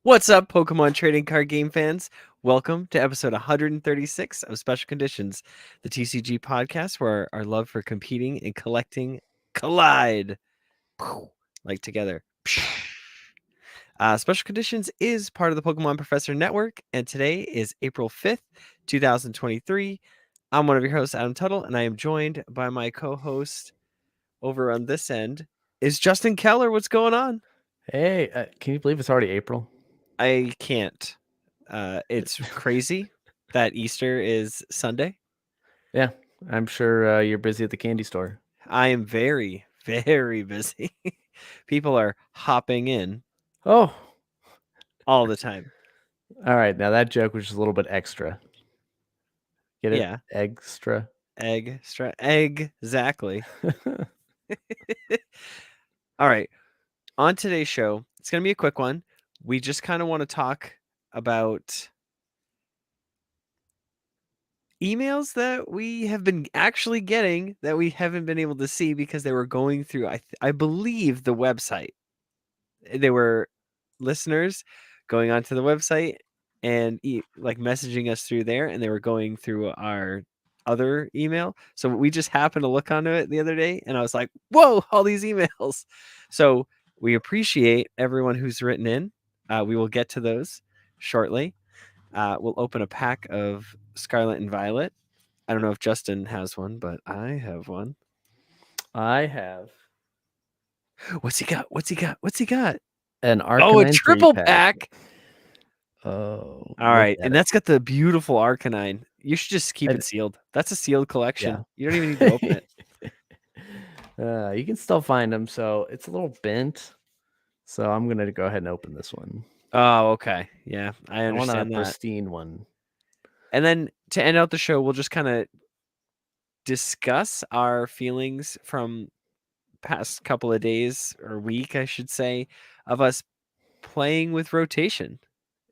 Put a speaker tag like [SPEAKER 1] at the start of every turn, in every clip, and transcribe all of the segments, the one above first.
[SPEAKER 1] What's up, Pokemon trading card game fans? Welcome to episode 136 of Special Conditions, the TCG podcast where our love for competing and collecting collide. Like together. Special Conditions is part of the Pokemon Professor Network, and today is April 5th, 2023. I'm one of your hosts, Adam Tuttle, and I am joined by my co-host over on this end is Justin Keller. What's going on?
[SPEAKER 2] Hey, can you believe it's already April?
[SPEAKER 1] I can't. It's crazy that Easter is Sunday.
[SPEAKER 2] Yeah, I'm sure you're busy at the candy store.
[SPEAKER 1] I am very, very busy. People are hopping in
[SPEAKER 2] Oh,
[SPEAKER 1] all the time.
[SPEAKER 2] all right. Now that joke was just a little bit extra. Get it?
[SPEAKER 1] Yeah.
[SPEAKER 2] Extra.
[SPEAKER 1] Exactly. All right. On today's show, it's going to be a quick one. We just kind of want to talk about emails that we have been actually getting that we haven't been able to see because they were going through, I believe, the website. They were listeners going onto the website and like messaging us through there, and they were going through our other email. So we just happened to look onto it the other day, and I was like, whoa, all these emails. So we appreciate everyone who's written in. We will get to those shortly. We'll open a pack of Scarlet and Violet. I don't know if Justin has one, but I have one.
[SPEAKER 2] I have
[SPEAKER 1] What's he got? What's he got? What's he got?
[SPEAKER 2] an Arcanine
[SPEAKER 1] Oh, a triple pack.
[SPEAKER 2] Oh,
[SPEAKER 1] All right, and that's got the beautiful Arcanine. You should just keep
[SPEAKER 2] And-
[SPEAKER 1] it sealed. That's a sealed collection.
[SPEAKER 2] Yeah.
[SPEAKER 1] You don't even need to open it.
[SPEAKER 2] You can still find them, so it's a little bent. So I'm gonna go ahead and open this one.
[SPEAKER 1] Oh, okay. Yeah, I
[SPEAKER 2] I want a
[SPEAKER 1] understand that.
[SPEAKER 2] pristine one.
[SPEAKER 1] And then to end out the show, we'll just kind of discuss our feelings from past couple of days or week, I should say, of us playing with rotation.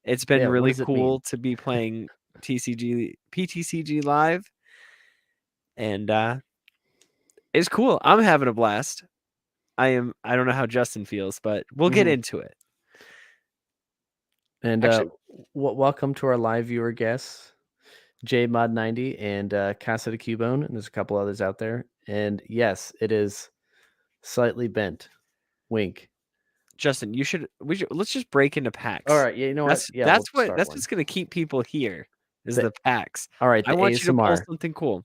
[SPEAKER 1] It's been
[SPEAKER 2] Yeah, what
[SPEAKER 1] really
[SPEAKER 2] does it
[SPEAKER 1] cool
[SPEAKER 2] mean?
[SPEAKER 1] to be playing PTCG live, and it's cool. I'm having a blast. I don't know how Justin feels, but we'll get into it.
[SPEAKER 2] And
[SPEAKER 1] Actually,
[SPEAKER 2] welcome to our live viewer guests, JMod90 and Casa de Cubone, and there's a couple others out there. And yes, it is slightly bent. Wink.
[SPEAKER 1] Justin, let's just break into packs.
[SPEAKER 2] All right, yeah, you know what? Yeah,
[SPEAKER 1] That's
[SPEAKER 2] we'll start
[SPEAKER 1] that's
[SPEAKER 2] one.
[SPEAKER 1] what's gonna keep people here is
[SPEAKER 2] The-
[SPEAKER 1] the packs.
[SPEAKER 2] All right,
[SPEAKER 1] I
[SPEAKER 2] the
[SPEAKER 1] want you to pull
[SPEAKER 2] ASMR.
[SPEAKER 1] something cool.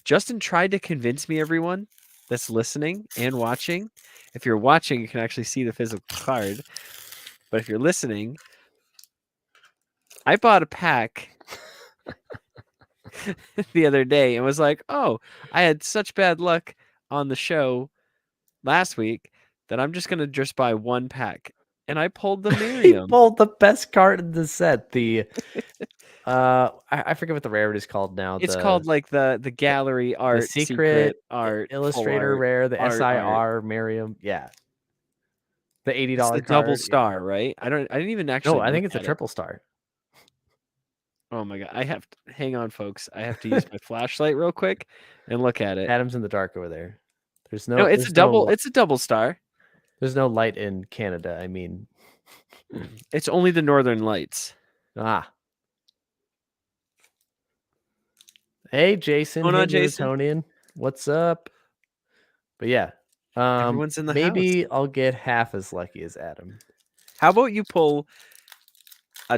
[SPEAKER 1] Justin tried to convince me, everyone that's listening and watching. If you're watching, you can actually see the physical card. But if you're listening, I bought a pack the other day and was like, oh, I had such bad luck on the show last week that I'm just gonna just buy one pack. And I pulled the
[SPEAKER 2] He
[SPEAKER 1] Miriam.
[SPEAKER 2] pulled the best card in the set. The I forget what the rarity is called now.
[SPEAKER 1] It's called like the gallery art,
[SPEAKER 2] secret
[SPEAKER 1] art, full
[SPEAKER 2] illustrator
[SPEAKER 1] art,
[SPEAKER 2] rare, the
[SPEAKER 1] art.
[SPEAKER 2] SIR Miriam. Yeah. The $80
[SPEAKER 1] It's the
[SPEAKER 2] card.
[SPEAKER 1] double star, right? I didn't even actually.
[SPEAKER 2] No, I think it's a
[SPEAKER 1] look at it.
[SPEAKER 2] triple star.
[SPEAKER 1] Oh my god! I have to hang on, folks. I have to use my flashlight real quick and look at it.
[SPEAKER 2] Adam's in the dark over there. There's no.
[SPEAKER 1] No, it's
[SPEAKER 2] there's
[SPEAKER 1] a double.
[SPEAKER 2] No,
[SPEAKER 1] It's a double star.
[SPEAKER 2] there's no light in Canada. I mean,
[SPEAKER 1] It's only the Northern Lights.
[SPEAKER 2] Hey, Jason.
[SPEAKER 1] Going
[SPEAKER 2] Hey,
[SPEAKER 1] on, Jason?
[SPEAKER 2] Newtonian. What's up? But yeah,
[SPEAKER 1] Everyone's in the
[SPEAKER 2] maybe
[SPEAKER 1] house.
[SPEAKER 2] I'll get half as lucky as Adam.
[SPEAKER 1] How about you pull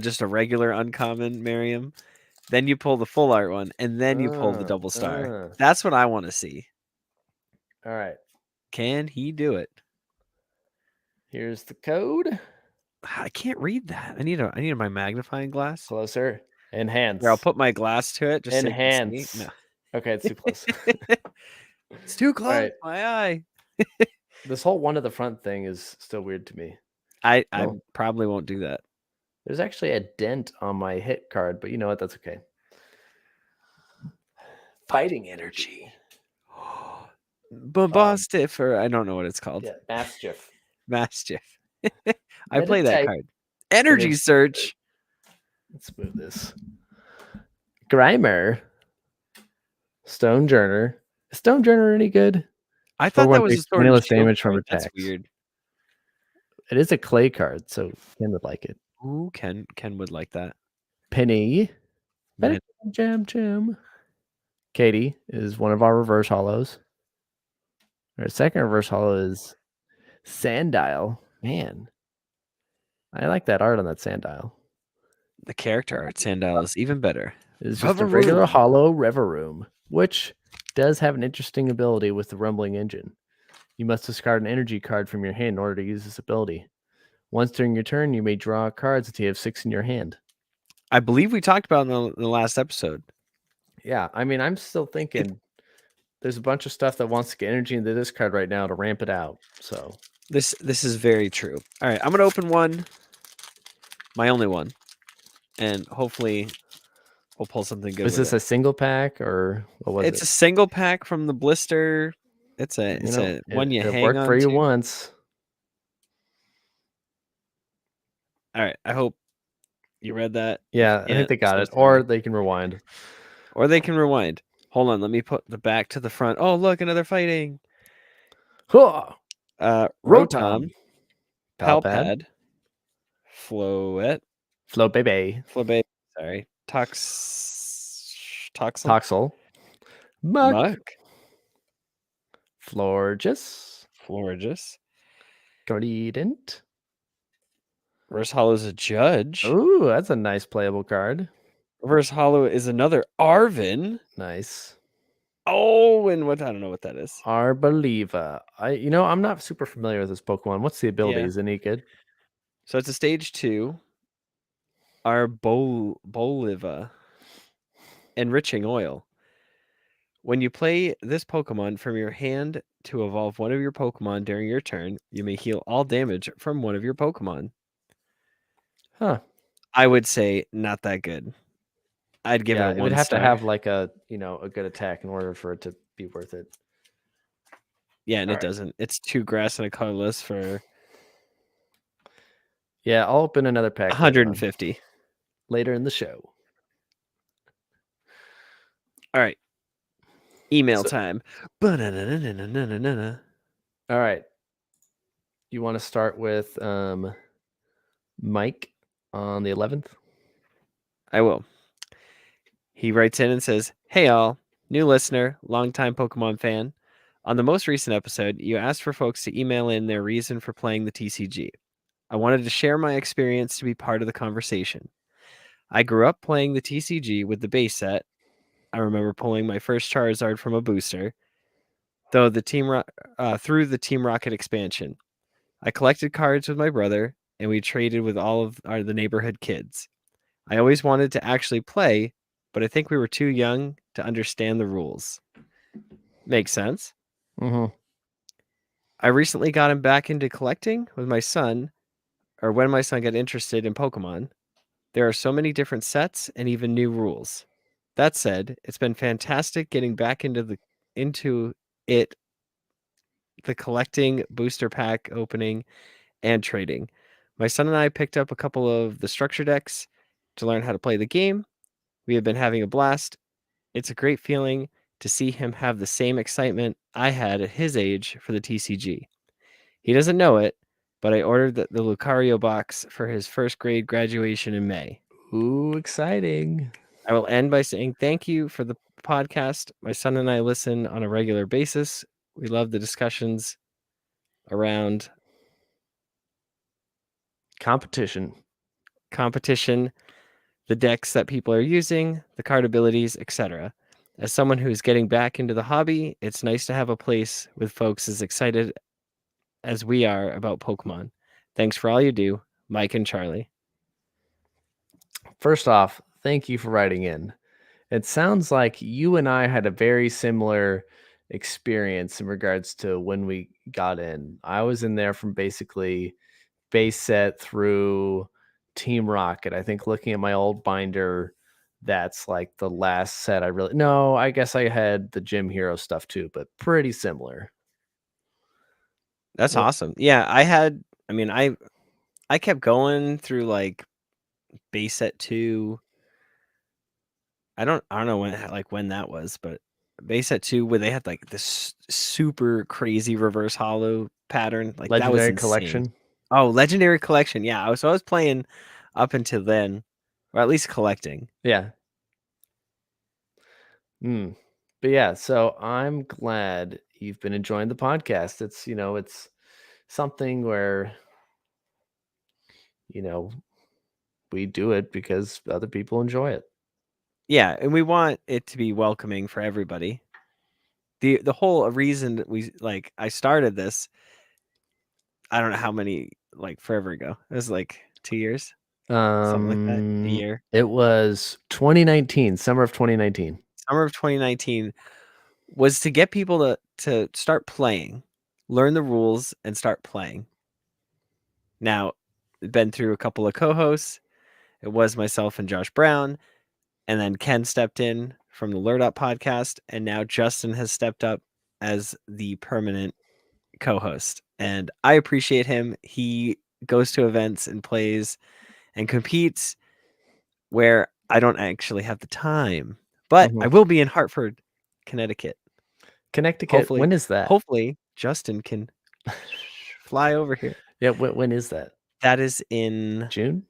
[SPEAKER 1] just a regular uncommon Miriam, then you pull the full art one, and then you pull the double star. That's what I want to see.
[SPEAKER 2] All right.
[SPEAKER 1] Can he do it?
[SPEAKER 2] Here's the code.
[SPEAKER 1] I can't read that. I need my magnifying glass.
[SPEAKER 2] Closer. Enhance.
[SPEAKER 1] Here, I'll put my glass to it. Just
[SPEAKER 2] Enhance.
[SPEAKER 1] So you can see.
[SPEAKER 2] No. Okay, it's too close.
[SPEAKER 1] It's too close.
[SPEAKER 2] Right.
[SPEAKER 1] My eye.
[SPEAKER 2] This whole one to the front thing is still weird to me.
[SPEAKER 1] I probably won't do that.
[SPEAKER 2] There's actually a dent on my hit card, but you know what? That's okay. Fighting energy.
[SPEAKER 1] Bostiff, or I don't know what it's called.
[SPEAKER 2] Yeah, Mastiff.
[SPEAKER 1] Mastiff. I play that
[SPEAKER 2] Meditate.
[SPEAKER 1] card. Energy search.
[SPEAKER 2] Let's move this. Grimer. Stonejourner. Is Stonejourner any good?
[SPEAKER 1] I thought that was a sword and
[SPEAKER 2] less
[SPEAKER 1] shield
[SPEAKER 2] damage from
[SPEAKER 1] card. That's
[SPEAKER 2] attacks.
[SPEAKER 1] weird.
[SPEAKER 2] It is a clay card, so Ken would like it.
[SPEAKER 1] Ooh, Ken would like that.
[SPEAKER 2] Penny.
[SPEAKER 1] Man.
[SPEAKER 2] Jam. Katie is one of our reverse hollows. Our second reverse hollow is Sandile. Man, I like that art on that Sandile.
[SPEAKER 1] The character art Sandile is even better.
[SPEAKER 2] It's just a regular
[SPEAKER 1] Reverum.
[SPEAKER 2] hollow Reverum, which does have an interesting ability with the rumbling engine. You must discard an energy card from your hand in order to use this ability. Once during your turn, you may draw cards until you have 6 in your hand.
[SPEAKER 1] I believe we talked about in the last episode.
[SPEAKER 2] Yeah, I mean, I'm still thinking there's a bunch of stuff that wants to get energy into this card right now to ramp it out. So
[SPEAKER 1] this is very true. All right, I'm gonna open one, my only one, and hopefully we'll pull something good.
[SPEAKER 2] is this a single pack or what was
[SPEAKER 1] It's
[SPEAKER 2] it?
[SPEAKER 1] a single pack from the blister. It's a one you
[SPEAKER 2] it
[SPEAKER 1] hang
[SPEAKER 2] worked
[SPEAKER 1] on
[SPEAKER 2] for you
[SPEAKER 1] to.
[SPEAKER 2] once.
[SPEAKER 1] All right, I hope you read that.
[SPEAKER 2] Yeah, I think they got it. Or they can rewind.
[SPEAKER 1] Or they can rewind. Hold on, let me put the back to the front. Oh, look, another fighting.
[SPEAKER 2] Huh.
[SPEAKER 1] Rotom,
[SPEAKER 2] Palpad,
[SPEAKER 1] Palpad, Floette,
[SPEAKER 2] Flobaby,
[SPEAKER 1] Flobaby, sorry,
[SPEAKER 2] Toxel,
[SPEAKER 1] Muck,
[SPEAKER 2] Florges, Gardent.
[SPEAKER 1] Reverse Hollow is a Judge.
[SPEAKER 2] Ooh, that's a nice playable card.
[SPEAKER 1] Reverse Hollow is another Arvin.
[SPEAKER 2] Nice.
[SPEAKER 1] Oh, and what I don't know what that is.
[SPEAKER 2] Arboliva. I'm not super familiar with this Pokemon. What's the ability?
[SPEAKER 1] Yeah.
[SPEAKER 2] Is any good?
[SPEAKER 1] So it's a stage 2. Arboliva. Enriching Oil. When you play this Pokemon from your hand to evolve one of your Pokemon during your turn, you may heal all damage from one of your Pokemon.
[SPEAKER 2] Huh.
[SPEAKER 1] I would say not that good. I'd give it a 1 star.
[SPEAKER 2] It would have to have like a good attack in order for it to be worth it.
[SPEAKER 1] Yeah, and it doesn't. It's 2 grass and a colorless for
[SPEAKER 2] I'll open another pack
[SPEAKER 1] 150
[SPEAKER 2] later in the show.
[SPEAKER 1] All right. Email time. All
[SPEAKER 2] right. You want to start with Mike on the 11th?
[SPEAKER 1] I will. He writes in and says, "Hey all, new listener, longtime Pokemon fan. On the most recent episode, you asked for folks to email in their reason for playing the TCG. I wanted to share my experience to be part of the conversation. I grew up playing the TCG with the base set. I remember pulling my first Charizard from a booster, though through the Team Rocket expansion. I collected cards with my brother, and we traded with all of the neighborhood kids. I always wanted to actually play, but I think we were too young to understand the rules." Makes sense.
[SPEAKER 2] Mm-hmm.
[SPEAKER 1] I recently got him back into collecting with my son, or when my son got interested in Pokemon. There are so many different sets and even new rules. That said, it's been fantastic getting back into the collecting, booster pack opening, and trading. My son and I picked up a couple of the structure decks to learn how to play the game. We have been having a blast. It's a great feeling to see him have the same excitement I had at his age for the TCG. He doesn't know it, but I ordered the Lucario box for his first grade graduation in May.
[SPEAKER 2] Ooh, exciting.
[SPEAKER 1] I will end by saying thank you for the podcast. My son and I listen on a regular basis. We love the discussions around
[SPEAKER 2] competition,
[SPEAKER 1] the decks that people are using, the card abilities, etc. As someone who is getting back into the hobby, it's nice to have a place with folks as excited as we are about Pokemon. Thanks for all you do, Mike and Charlie.
[SPEAKER 2] First off, thank you for writing in. It sounds like you and I had a very similar experience in regards to when we got in. I was in there from basically base set through Team Rocket. I think looking at my old binder, that's like the last set I guess I had the Gym Hero stuff too, but pretty similar.
[SPEAKER 1] That's awesome. Yeah, I kept going through like base set 2. I don't know when that was, but base set 2 where they had like this super crazy reverse hollow pattern, like
[SPEAKER 2] Legendary
[SPEAKER 1] that was insane.
[SPEAKER 2] collection.
[SPEAKER 1] Oh, Legendary Collection. Yeah, I was playing up until then, or at least collecting.
[SPEAKER 2] Yeah. But yeah, so I'm glad you've been enjoying the podcast. It's, it's something where, you know, we do it because other people enjoy it.
[SPEAKER 1] Yeah, and we want it to be welcoming for everybody. The whole reason that I started this, I don't know how many, forever ago. It was 2 years, something like that, a year.
[SPEAKER 2] It was 2019, summer of 2019.
[SPEAKER 1] Summer of 2019 was to get people to start playing, learn the rules, and start playing. Now, been through a couple of co-hosts. It was myself and Josh Brown, and then Ken stepped in from the Lurd Up podcast, and now Justin has stepped up as the permanent co-host. And I appreciate him. He goes to events and plays and competes where I don't actually have the time. But I will be in Hartford, Connecticut.
[SPEAKER 2] Connecticut. When is that?
[SPEAKER 1] Hopefully Justin can fly over here.
[SPEAKER 2] Yeah, when is that?
[SPEAKER 1] That is in
[SPEAKER 2] June?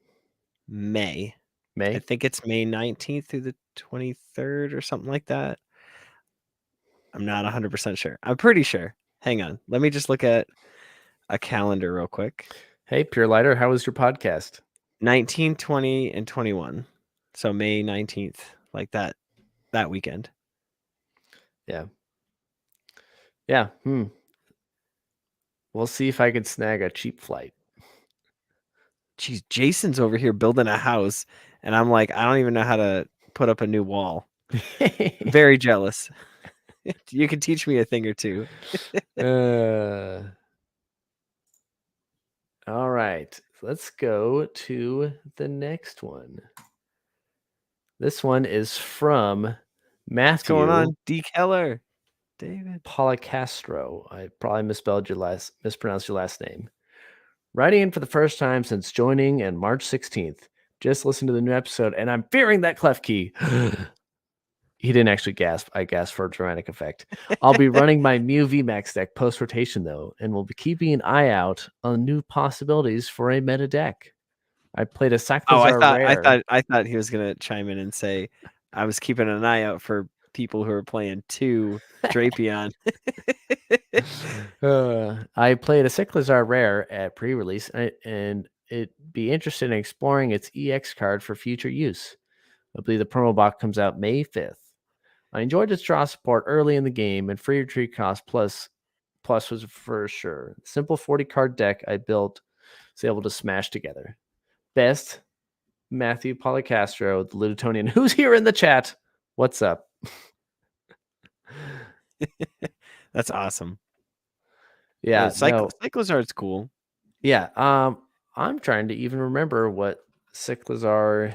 [SPEAKER 1] May.
[SPEAKER 2] May?
[SPEAKER 1] I think it's May 19th through the 23rd or something like that. I'm not 100% sure. I'm pretty sure. Hang on. Let me just look at a calendar real quick.
[SPEAKER 2] Hey, Pure Lighter, how was your podcast?
[SPEAKER 1] 19, 20, and 21. So May 19th, like that weekend.
[SPEAKER 2] Yeah. Yeah. We'll see if I can snag a cheap flight.
[SPEAKER 1] Geez, Jason's over here building a house, and I'm like, I don't even know how to put up a new wall. Very jealous. You can teach me a thing or two.
[SPEAKER 2] All right. Let's go to the next one. This one is from Matthew.
[SPEAKER 1] What's going on, D. Keller? David
[SPEAKER 2] Policastro. I probably mispronounced your last name. Writing in for the first time since joining on March 16th. Just listened to the new episode, and I'm fearing that clef key. He didn't actually gasp. I gasped for a dramatic effect. I'll be running my Mew VMAX deck post-rotation, though, and will be keeping an eye out on new possibilities for a meta deck. I played a Cyclizar rare.
[SPEAKER 1] I thought he was gonna chime in and say, I was keeping an eye out for people who are playing 2 Drapion.
[SPEAKER 2] I played a Cyclizar rare at pre-release, and it'd be interested in exploring its EX card for future use. I believe the promo box comes out May 5th. I enjoyed its draw support early in the game, and free retreat cost plus was for sure. Simple 40 card deck I built was able to smash together. Best, Matthew Policastro, the Luditonian, who's here in the chat. What's up?
[SPEAKER 1] That's awesome.
[SPEAKER 2] Yeah,
[SPEAKER 1] Cyclizar's cool.
[SPEAKER 2] Yeah, I'm trying to even remember what Cyclizar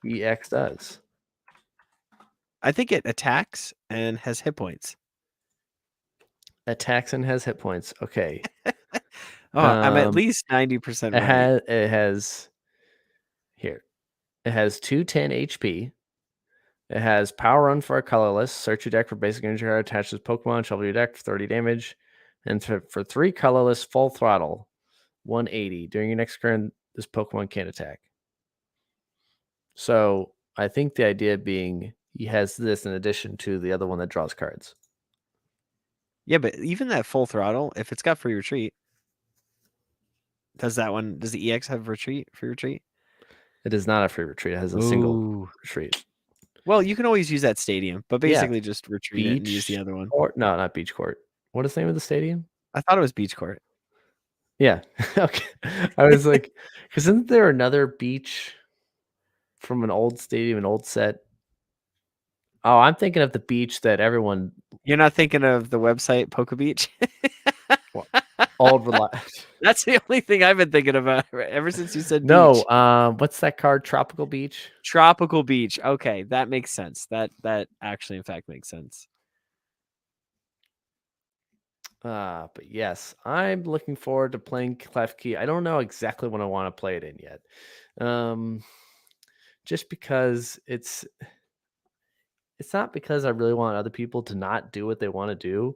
[SPEAKER 2] EX does.
[SPEAKER 1] I think it attacks and has hit points.
[SPEAKER 2] Attacks and has hit points. Okay.
[SPEAKER 1] I'm at least 90% right.
[SPEAKER 2] It has here. It has 210 HP. It has Power Run for a colorless. Search your deck for basic energy card. Attaches Pokemon. Shuffle your deck for 30 damage. And for 3 colorless, Full Throttle, 180. During your next turn, this Pokemon can't attack. So I think the idea being he has this in addition to the other one that draws cards.
[SPEAKER 1] Yeah, but even that Full Throttle, if it's got free retreat, does the EX have free retreat?
[SPEAKER 2] It is not a free retreat. It has a single retreat.
[SPEAKER 1] Well, you can always use that stadium, but basically just retreat it and use the other one.
[SPEAKER 2] No, not Beach Court. What is the name of the stadium?
[SPEAKER 1] I thought it was Beach Court.
[SPEAKER 2] Yeah. Okay. I was like, because isn't there another beach from an old stadium, an old set? Oh, I'm thinking of the beach that everyone.
[SPEAKER 1] You're not thinking of the website Poke Beach? That's the only thing I've been thinking about ever since you said beach.
[SPEAKER 2] What's that card? Tropical Beach?
[SPEAKER 1] Tropical Beach. Okay, that makes sense. That actually, in fact, makes sense.
[SPEAKER 2] But yes, I'm looking forward to playing Klefki. I don't know exactly when I want to play it in yet. Just because it's not because I really want other people to not do what they want to do.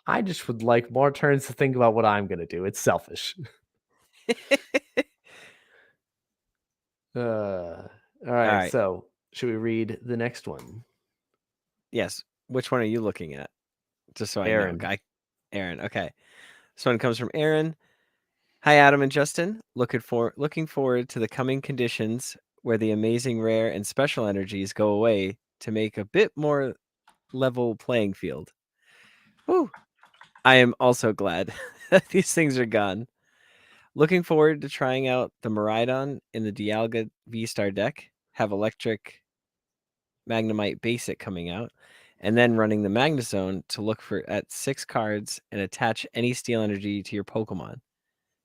[SPEAKER 2] I just would like more turns to think about what I'm going to do. It's selfish. All right.
[SPEAKER 1] right.
[SPEAKER 2] So, should we read the next one?
[SPEAKER 1] Yes. Which one are you looking at? Just so I know.
[SPEAKER 2] Aaron.
[SPEAKER 1] Aaron. Okay. This one comes from Aaron. Hi, Adam and Justin. Looking forward to the coming conditions where the amazing rare and special energies go away to make a bit more level playing field. Woo. I am also glad that these things are gone. Looking forward to trying out the Miraidon in the Dialga V-Star deck, have Electric Magnemite Basic coming out, and then running the Magnezone to look at 6 cards and attach any Steel Energy to your Pokemon.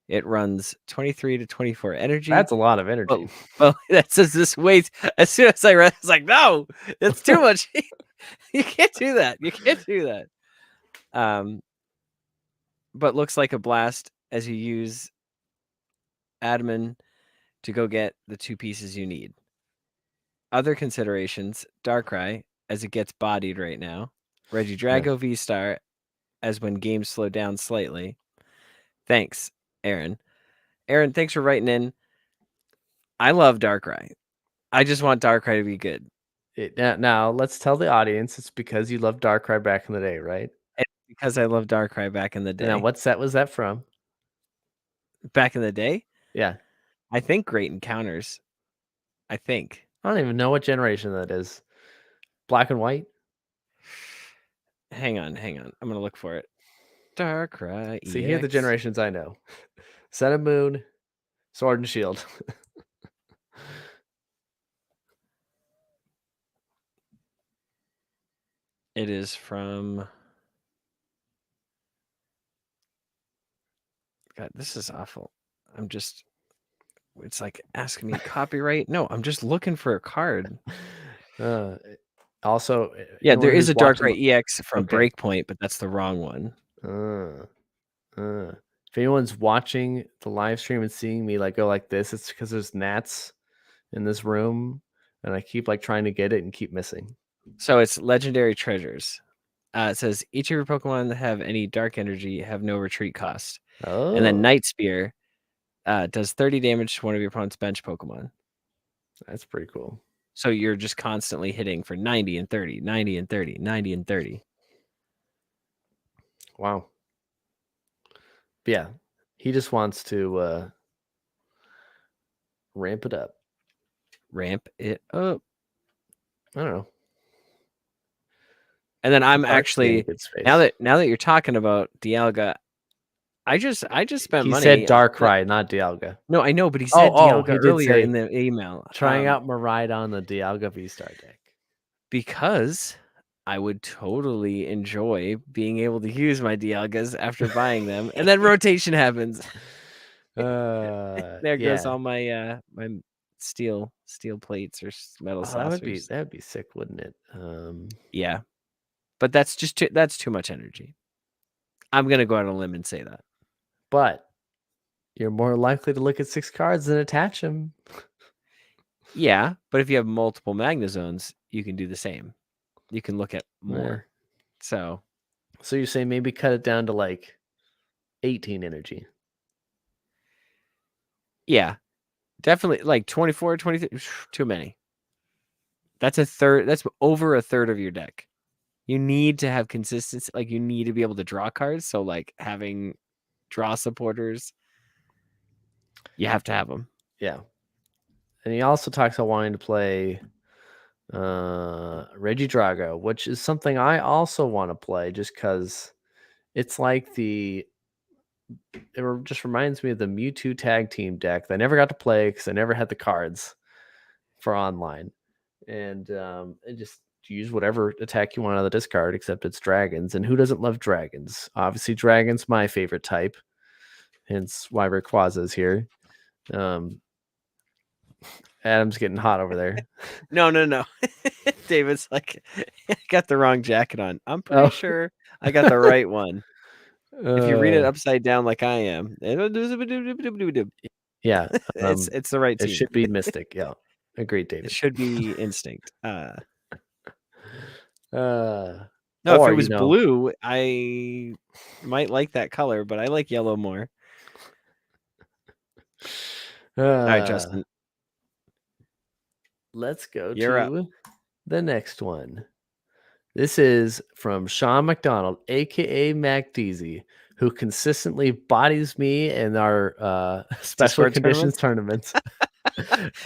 [SPEAKER 1] It runs 23 to 24 energy.
[SPEAKER 2] That's a lot of energy.
[SPEAKER 1] Well, that says this weight. As soon as I read it, I was like, no, it's too much. You can't do that. You can't do that. But looks like a blast as you use admin to go get the 2 pieces you need. Other considerations, Darkrai, as it gets bodied right now. Regidrago V-Star, as when games slow down slightly. Thanks, Aaron. Aaron, thanks for writing in. I love Darkrai. I just want Darkrai to be good.
[SPEAKER 2] Now, let's tell the audience it's because you loved Darkrai back in the day, right?
[SPEAKER 1] And because I loved Darkrai back in the day.
[SPEAKER 2] Now, what set was that from?
[SPEAKER 1] Back in the day?
[SPEAKER 2] Yeah.
[SPEAKER 1] I think Great Encounters. I think.
[SPEAKER 2] I don't even know what generation that is. Black and white?
[SPEAKER 1] Hang on. I'm going to look for it. Darkrai EX.
[SPEAKER 2] See, here are the generations I know. Sun and Moon, Sword and Shield.
[SPEAKER 1] It is from... God, this is awful. It's like asking me copyright. No, I'm just looking for a card.
[SPEAKER 2] Also,
[SPEAKER 1] yeah, there is a Darkrai EX from Breakpoint, but that's the wrong one.
[SPEAKER 2] If anyone's watching the live stream and seeing me like go like this, it's because there's gnats in this room, and I keep like trying to get it and keep missing.
[SPEAKER 1] So it's Legendary Treasures. It says each of your Pokemon that have any dark energy have no retreat cost.
[SPEAKER 2] Oh.
[SPEAKER 1] And then Night Spear does 30 damage to one of your opponent's bench Pokemon.
[SPEAKER 2] That's pretty cool.
[SPEAKER 1] So you're just constantly hitting for 90 and 30, 90 and 30, 90 and 30.
[SPEAKER 2] Wow. But yeah, he just wants to ramp it up.
[SPEAKER 1] Ramp it up.
[SPEAKER 2] I don't know.
[SPEAKER 1] And then I'm actually now that you're talking about Dialga, I just spent money.
[SPEAKER 2] He said Darkrai, not Dialga.
[SPEAKER 1] No, I know, but he said Dialga earlier in the email.
[SPEAKER 2] Trying out Miraidon on the Dialga V-Star deck.
[SPEAKER 1] Because I would totally enjoy being able to use my Dialgas after buying them, and then rotation happens. There goes all my my steel plates or metal saucers.
[SPEAKER 2] That would be sick, wouldn't it?
[SPEAKER 1] Yeah, but that's too much energy. I'm gonna go out on a limb and say that.
[SPEAKER 2] But you're more likely to look at 6 cards than attach them.
[SPEAKER 1] Yeah, but if you have multiple Magnezones, you can do the same. You can look at more. Yeah.
[SPEAKER 2] So you're saying maybe cut it down to like 18 energy.
[SPEAKER 1] Yeah. Definitely like 24, 23, too many. That's a third. That's over a third of your deck. You need to have consistency. Like you need to be able to draw cards. So like having draw supporters, you have to have them.
[SPEAKER 2] Yeah. And he also talks about wanting to play Regidrago, which is something I also want to play just because it's like it just reminds me of the Mewtwo tag team deck that I never got to play because I never had the cards for online. And just use whatever attack you want out of the discard, except it's dragons. And who doesn't love dragons? Obviously, dragons my favorite type. Hence why Rayquaza is here. Adam's getting hot over there.
[SPEAKER 1] No. David's like, I got the wrong jacket on. I'm pretty sure I got the right one. If you read it upside down like I am,
[SPEAKER 2] yeah,
[SPEAKER 1] it's the right team.
[SPEAKER 2] It should be Mystic. Yeah, agreed, David.
[SPEAKER 1] It should be Instinct. No, if it
[SPEAKER 2] Or,
[SPEAKER 1] was blue, I might like that color, but I like yellow more. All right, Justin,
[SPEAKER 2] let's go
[SPEAKER 1] you're up.
[SPEAKER 2] to the next one. This is from Sean McDonald, aka Mac Deasy, who consistently bodies me in our special
[SPEAKER 1] Discord
[SPEAKER 2] conditions tournaments.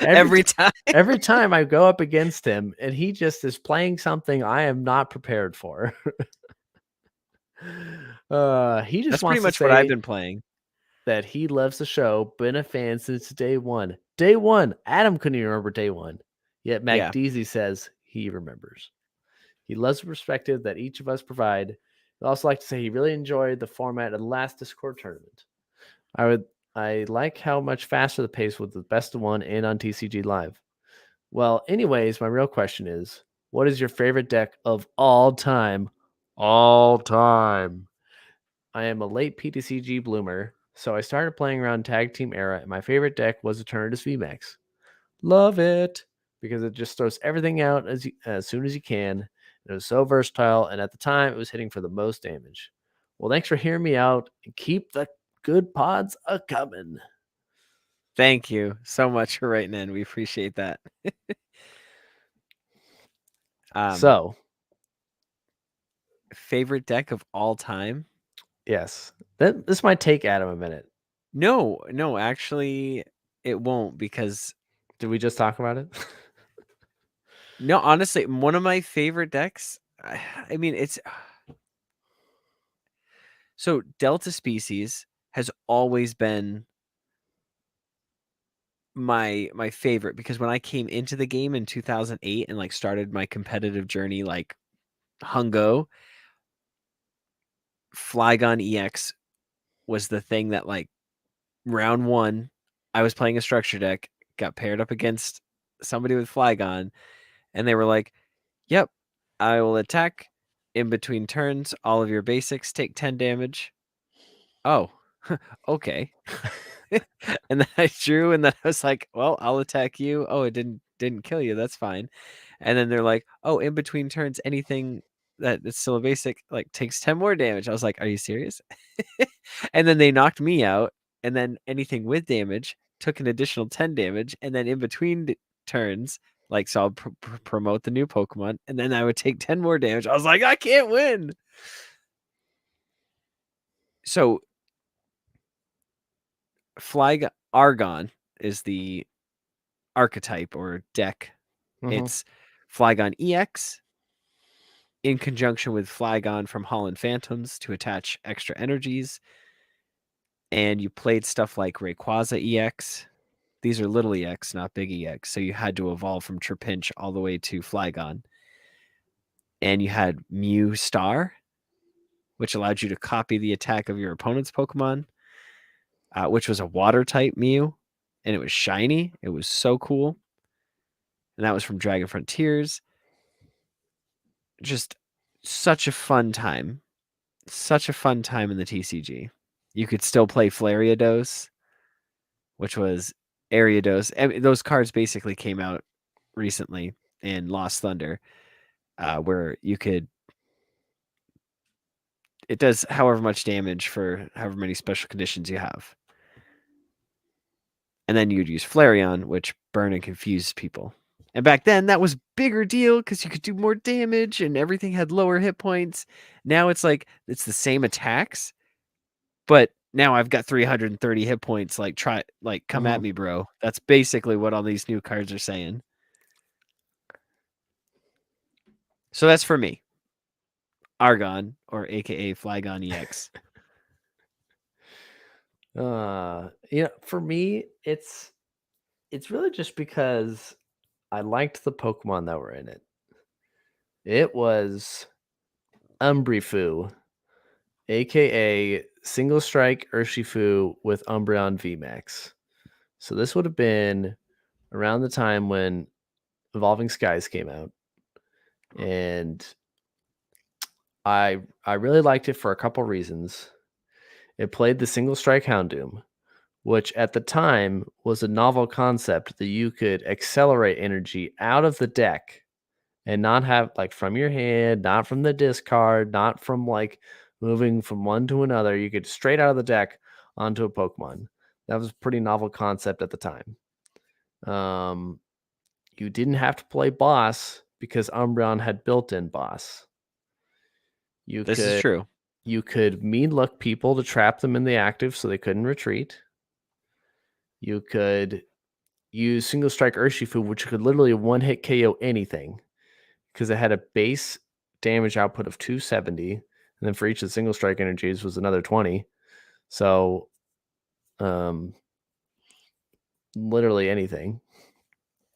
[SPEAKER 1] Every time.
[SPEAKER 2] Every time I go up against him, and he just is playing something I am not prepared for. He just
[SPEAKER 1] That's pretty
[SPEAKER 2] wants to
[SPEAKER 1] much what I've
[SPEAKER 2] say
[SPEAKER 1] been playing.
[SPEAKER 2] that he loves the show, been a fan since day one. Day one. Adam couldn't even remember day one. Yet
[SPEAKER 1] Yeah.
[SPEAKER 2] MacDeasy says he remembers. He loves the perspective that each of us provide. I'd also like to say he really enjoyed the format of the last Discord tournament. I like how much faster the pace was the best of one and on TCG Live. Well, anyways, my real question is, what is your favorite deck of all time? All time. I am a late PTCG bloomer, so I started playing around Tag Team Era, and my favorite deck was Eternatus VMAX. Love it because it just throws everything out as soon as you can. It was so versatile, and at the time, it was hitting for the most damage. Well, thanks for hearing me out, and keep the good pods a coming.
[SPEAKER 1] Thank you so much for writing in. We appreciate that.
[SPEAKER 2] So,
[SPEAKER 1] favorite deck of all time?
[SPEAKER 2] yes, this might take Adam a minute.
[SPEAKER 1] No, actually, it won't because.
[SPEAKER 2] Did we just talk about it?
[SPEAKER 1] No, honestly, one of my favorite decks. I mean, it's so Delta Species has always been my favorite because when I came into the game in 2008 and like started my competitive journey, like Hungo, Flygon EX was the thing that like round one, I was playing a structure deck, got paired up against somebody with Flygon, and they were like, "Yep, I will attack in between turns. All of your basics take 10 damage." Oh, okay. And then I drew, and then I was like, "Well, I'll attack you." Oh, it didn't kill you. That's fine. And then they're like, "Oh, in between turns, anything that's still a basic like takes 10 more damage." I was like, "Are you serious?" And then they knocked me out, and then anything with damage took an additional 10 damage, and then in between turns, like so I'll promote the new Pokemon, and then I would take 10 more damage. I was like, I can't win. So Argon is the archetype or deck. It's Flygon EX in conjunction with Flygon from Holland Phantoms to attach extra energies. And you played stuff like Rayquaza EX. These are little EX, not big EX. So you had to evolve from Trapinch all the way to Flygon. And you had Mew Star, which allowed you to copy the attack of your opponent's Pokemon, which was a water type Mew. And it was shiny. It was so cool. And that was from Dragon Frontiers. Just such a fun time. Such a fun time in the TCG. You could still play Flariados, which was Ariados. I mean, those cards basically came out recently in Lost Thunder, where you could. It does however much damage for however many special conditions you have. And then you'd use Flareon, which burn and confuse people. And back then, that was bigger deal because you could do more damage and everything had lower hit points. Now it's like it's the same attacks, but now I've got 330 hit points. Like come at me, bro. That's basically what all these new cards are saying. So that's for me. Argon, or AKA Flygon EX.
[SPEAKER 2] For me, it's really just because I liked the Pokemon that were in it. It was Umbreefu, aka Single Strike Urshifu with Umbreon VMAX. So this would have been around the time when Evolving Skies came out. And I really liked it for a couple reasons. It played the Single Strike Houndoom, which at the time was a novel concept that you could accelerate energy out of the deck and not have like from your hand, not from the discard, not from like moving from one to another. You could straight out of the deck onto a Pokemon. That was a pretty novel concept at the time. You didn't have to play boss because Umbreon had built-in boss.
[SPEAKER 1] This is true.
[SPEAKER 2] You could mean luck people to trap them in the active so they couldn't retreat. You could use Single Strike Urshifu, which could literally one-hit KO anything because it had a base damage output of 270, and then for each of the Single Strike energies was another 20. So, literally anything.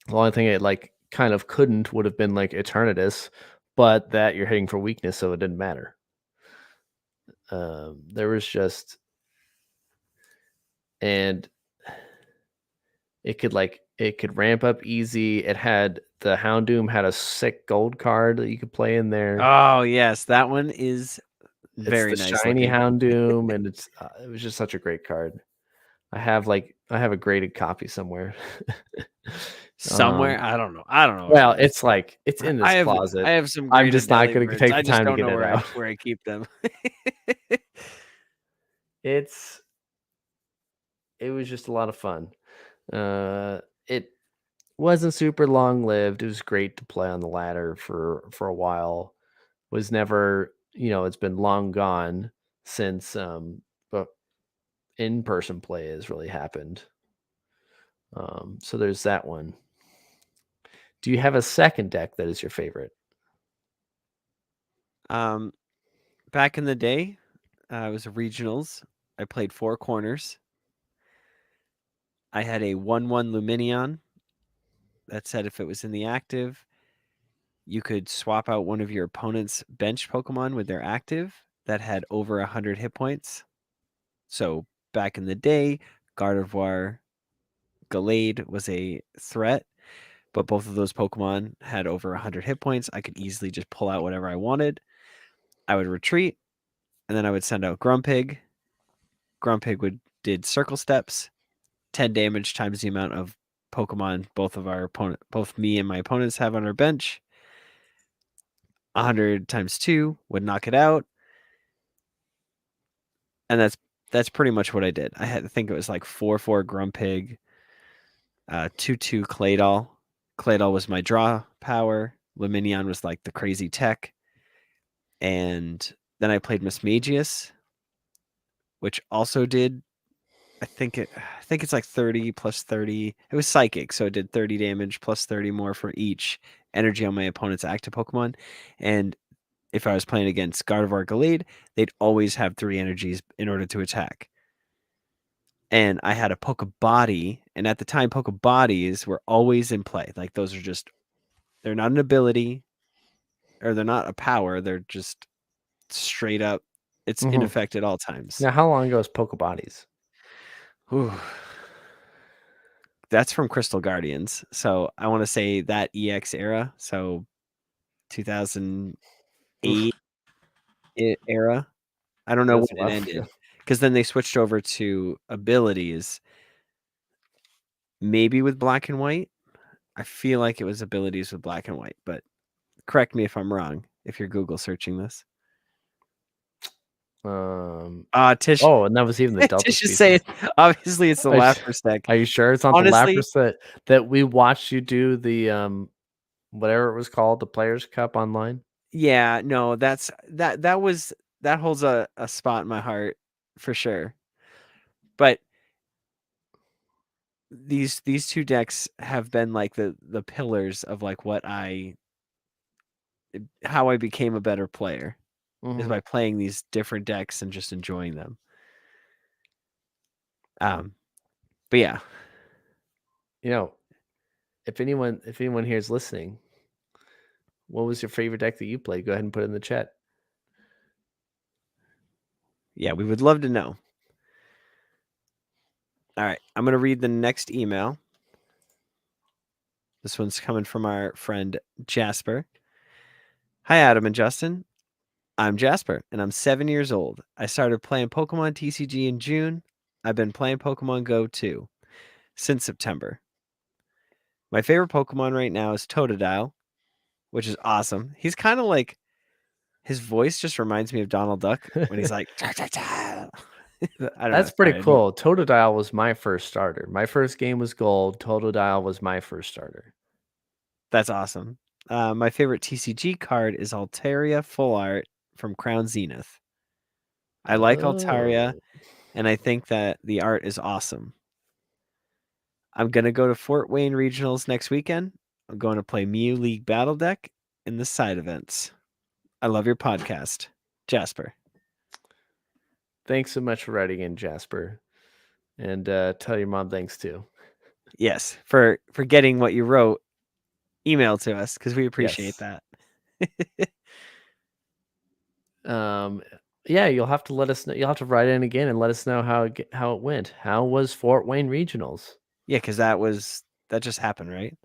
[SPEAKER 2] The only thing it like kind of couldn't would have been like Eternatus, but that you're hitting for weakness, so it didn't matter. There was just, and it could ramp up easy. It had the Houndoom had a sick gold card that you could play in there.
[SPEAKER 1] Oh yes, that one is very
[SPEAKER 2] It's the
[SPEAKER 1] nice
[SPEAKER 2] shiny
[SPEAKER 1] looking.
[SPEAKER 2] Houndoom, and it was just such a great card. I have a graded copy somewhere.
[SPEAKER 1] Somewhere, I don't know.
[SPEAKER 2] Well, it's like it's in this closet.
[SPEAKER 1] I have some
[SPEAKER 2] I'm
[SPEAKER 1] graded
[SPEAKER 2] just not going to
[SPEAKER 1] Delibirds.
[SPEAKER 2] take
[SPEAKER 1] I
[SPEAKER 2] the
[SPEAKER 1] just
[SPEAKER 2] time to
[SPEAKER 1] don't
[SPEAKER 2] get
[SPEAKER 1] know
[SPEAKER 2] it out.
[SPEAKER 1] where I keep them.
[SPEAKER 2] It was just a lot of fun. It wasn't super long lived. It was great to play on the ladder for a while. Was never, it's been long gone since but in-person play has really happened. So there's that one. Do you have a second deck that is your favorite?
[SPEAKER 1] Back in the day, it was regionals. I played Four Corners. I had a 1/1 Luminion that said if it was in the active, you could swap out one of your opponent's bench Pokemon with their active that had over 100 hit points. So back in the day, Gardevoir Gallade was a threat, but both of those Pokemon had over 100 hit points. I could easily just pull out whatever I wanted. I would retreat, and then I would send out Grumpig. Grumpig did circle steps, 10 damage times the amount of Pokemon both me and my opponents have on our bench. 100 times 2 would knock it out. And that's pretty much what I did. I think it was like 4/4 Grumpig, 2/2 Claydol. Claydol was my draw power. Luminion was like the crazy tech. And then I played Mismagius, which also did, I think it's like 30 plus 30. It was psychic, so it did 30 damage plus 30 more for each energy on my opponent's active Pokemon. And if I was playing against Gardevoir Gallade, they'd always have 3 energies in order to attack. And I had a Pokebody, and at the time, Pokebodies were always in play. Like those are they're not an ability, or they're not a power. They're just straight up. It's in effect at all times.
[SPEAKER 2] Now, how long ago is Pokebodies?
[SPEAKER 1] Ooh. That's from Crystal Guardians. So I want to say that EX era. So 2008 era. I don't know when it ended, because then they switched over to abilities. Maybe with Black and White. I feel like it was abilities with Black and White, but correct me if I'm wrong if you're Google searching this. Tish.
[SPEAKER 2] Oh, and that was even the Delta
[SPEAKER 1] Tish
[SPEAKER 2] species.
[SPEAKER 1] is saying, obviously it's the Lapras deck.
[SPEAKER 2] Are you sure it's not the Lapras that we watched you do the whatever it was called, the Players Cup online?
[SPEAKER 1] Yeah, no, that holds a spot in my heart for sure. But these two decks have been like the pillars of like how I became a better player is by playing these different decks and just enjoying them. But yeah,
[SPEAKER 2] if anyone here is listening, what was your favorite deck that you played? Go ahead and put it in the chat.
[SPEAKER 1] Yeah, we would love to know. All right, I'm going to read the next email. This one's coming from our friend Jasper. Hi, Adam and Justin. I'm Jasper, and I'm 7 years old. I started playing Pokemon TCG in June. I've been playing Pokemon Go too since September. My favorite Pokemon right now is Totodile. which is awesome. He's kind of like his voice just reminds me of Donald Duck when he's like, "Cha, cha, cha." I don't know.
[SPEAKER 2] That's pretty
[SPEAKER 1] Sorry, I don't.
[SPEAKER 2] cool. Totodile was my first starter. My first game was gold. Totodile was my first starter.
[SPEAKER 1] That's awesome. My favorite TCG card is Altaria Full Art from Crown Zenith. I like Altaria,
[SPEAKER 2] Oh.
[SPEAKER 1] and I think that the art is awesome. I'm going to go to Fort Wayne Regionals next weekend. I'm going to play Mew League Battle Deck in the side events. I love your podcast. Jasper.
[SPEAKER 2] Thanks so much for writing in, Jasper. And tell your mom thanks too.
[SPEAKER 1] Yes, for getting what you wrote email to us because we appreciate
[SPEAKER 2] Yes.
[SPEAKER 1] that.
[SPEAKER 2] Yeah, you'll have to let us know. You'll have to write in again and let us know how it went. How was Fort Wayne Regionals?
[SPEAKER 1] Yeah, because that just happened, right?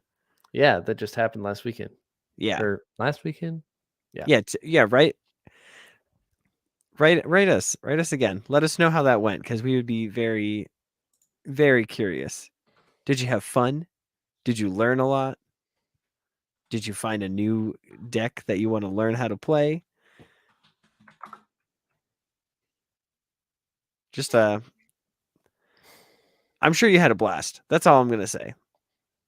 [SPEAKER 2] Yeah, that just happened last weekend.
[SPEAKER 1] Yeah.
[SPEAKER 2] Or last weekend? Yeah.
[SPEAKER 1] Yeah. Yeah. Right. Write us again. Let us know how that went because we would be very, very curious. Did you have fun? Did you learn a lot? Did you find a new deck that you want to learn how to play? Just I'm sure you had a blast. That's all I'm gonna say.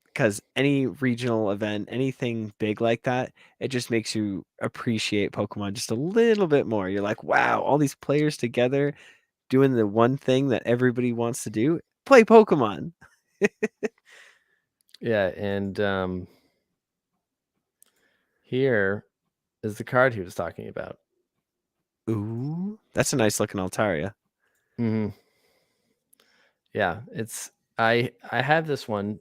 [SPEAKER 1] Because any regional event, anything big like that, it just makes you appreciate Pokemon just a little bit more. You're like, wow, all these players together doing the one thing that everybody wants to do, play Pokemon.
[SPEAKER 2] Yeah, and here is the card he was talking about.
[SPEAKER 1] Ooh, that's a nice looking Altaria.
[SPEAKER 2] Mm-hmm. Yeah, it's I have this one.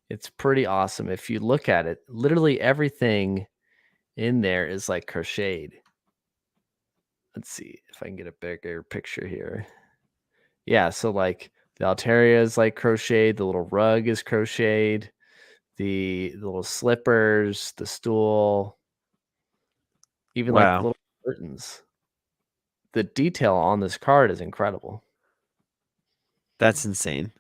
[SPEAKER 2] It's pretty awesome. If you look at it, literally everything in there is like crocheted. Let's see if I can get a bigger picture here. Yeah, so like the Altaria is like crocheted, the little rug is crocheted, the little slippers, the stool, even like the
[SPEAKER 1] Wow,
[SPEAKER 2] little curtains. The detail on this card is incredible.
[SPEAKER 1] that's insane.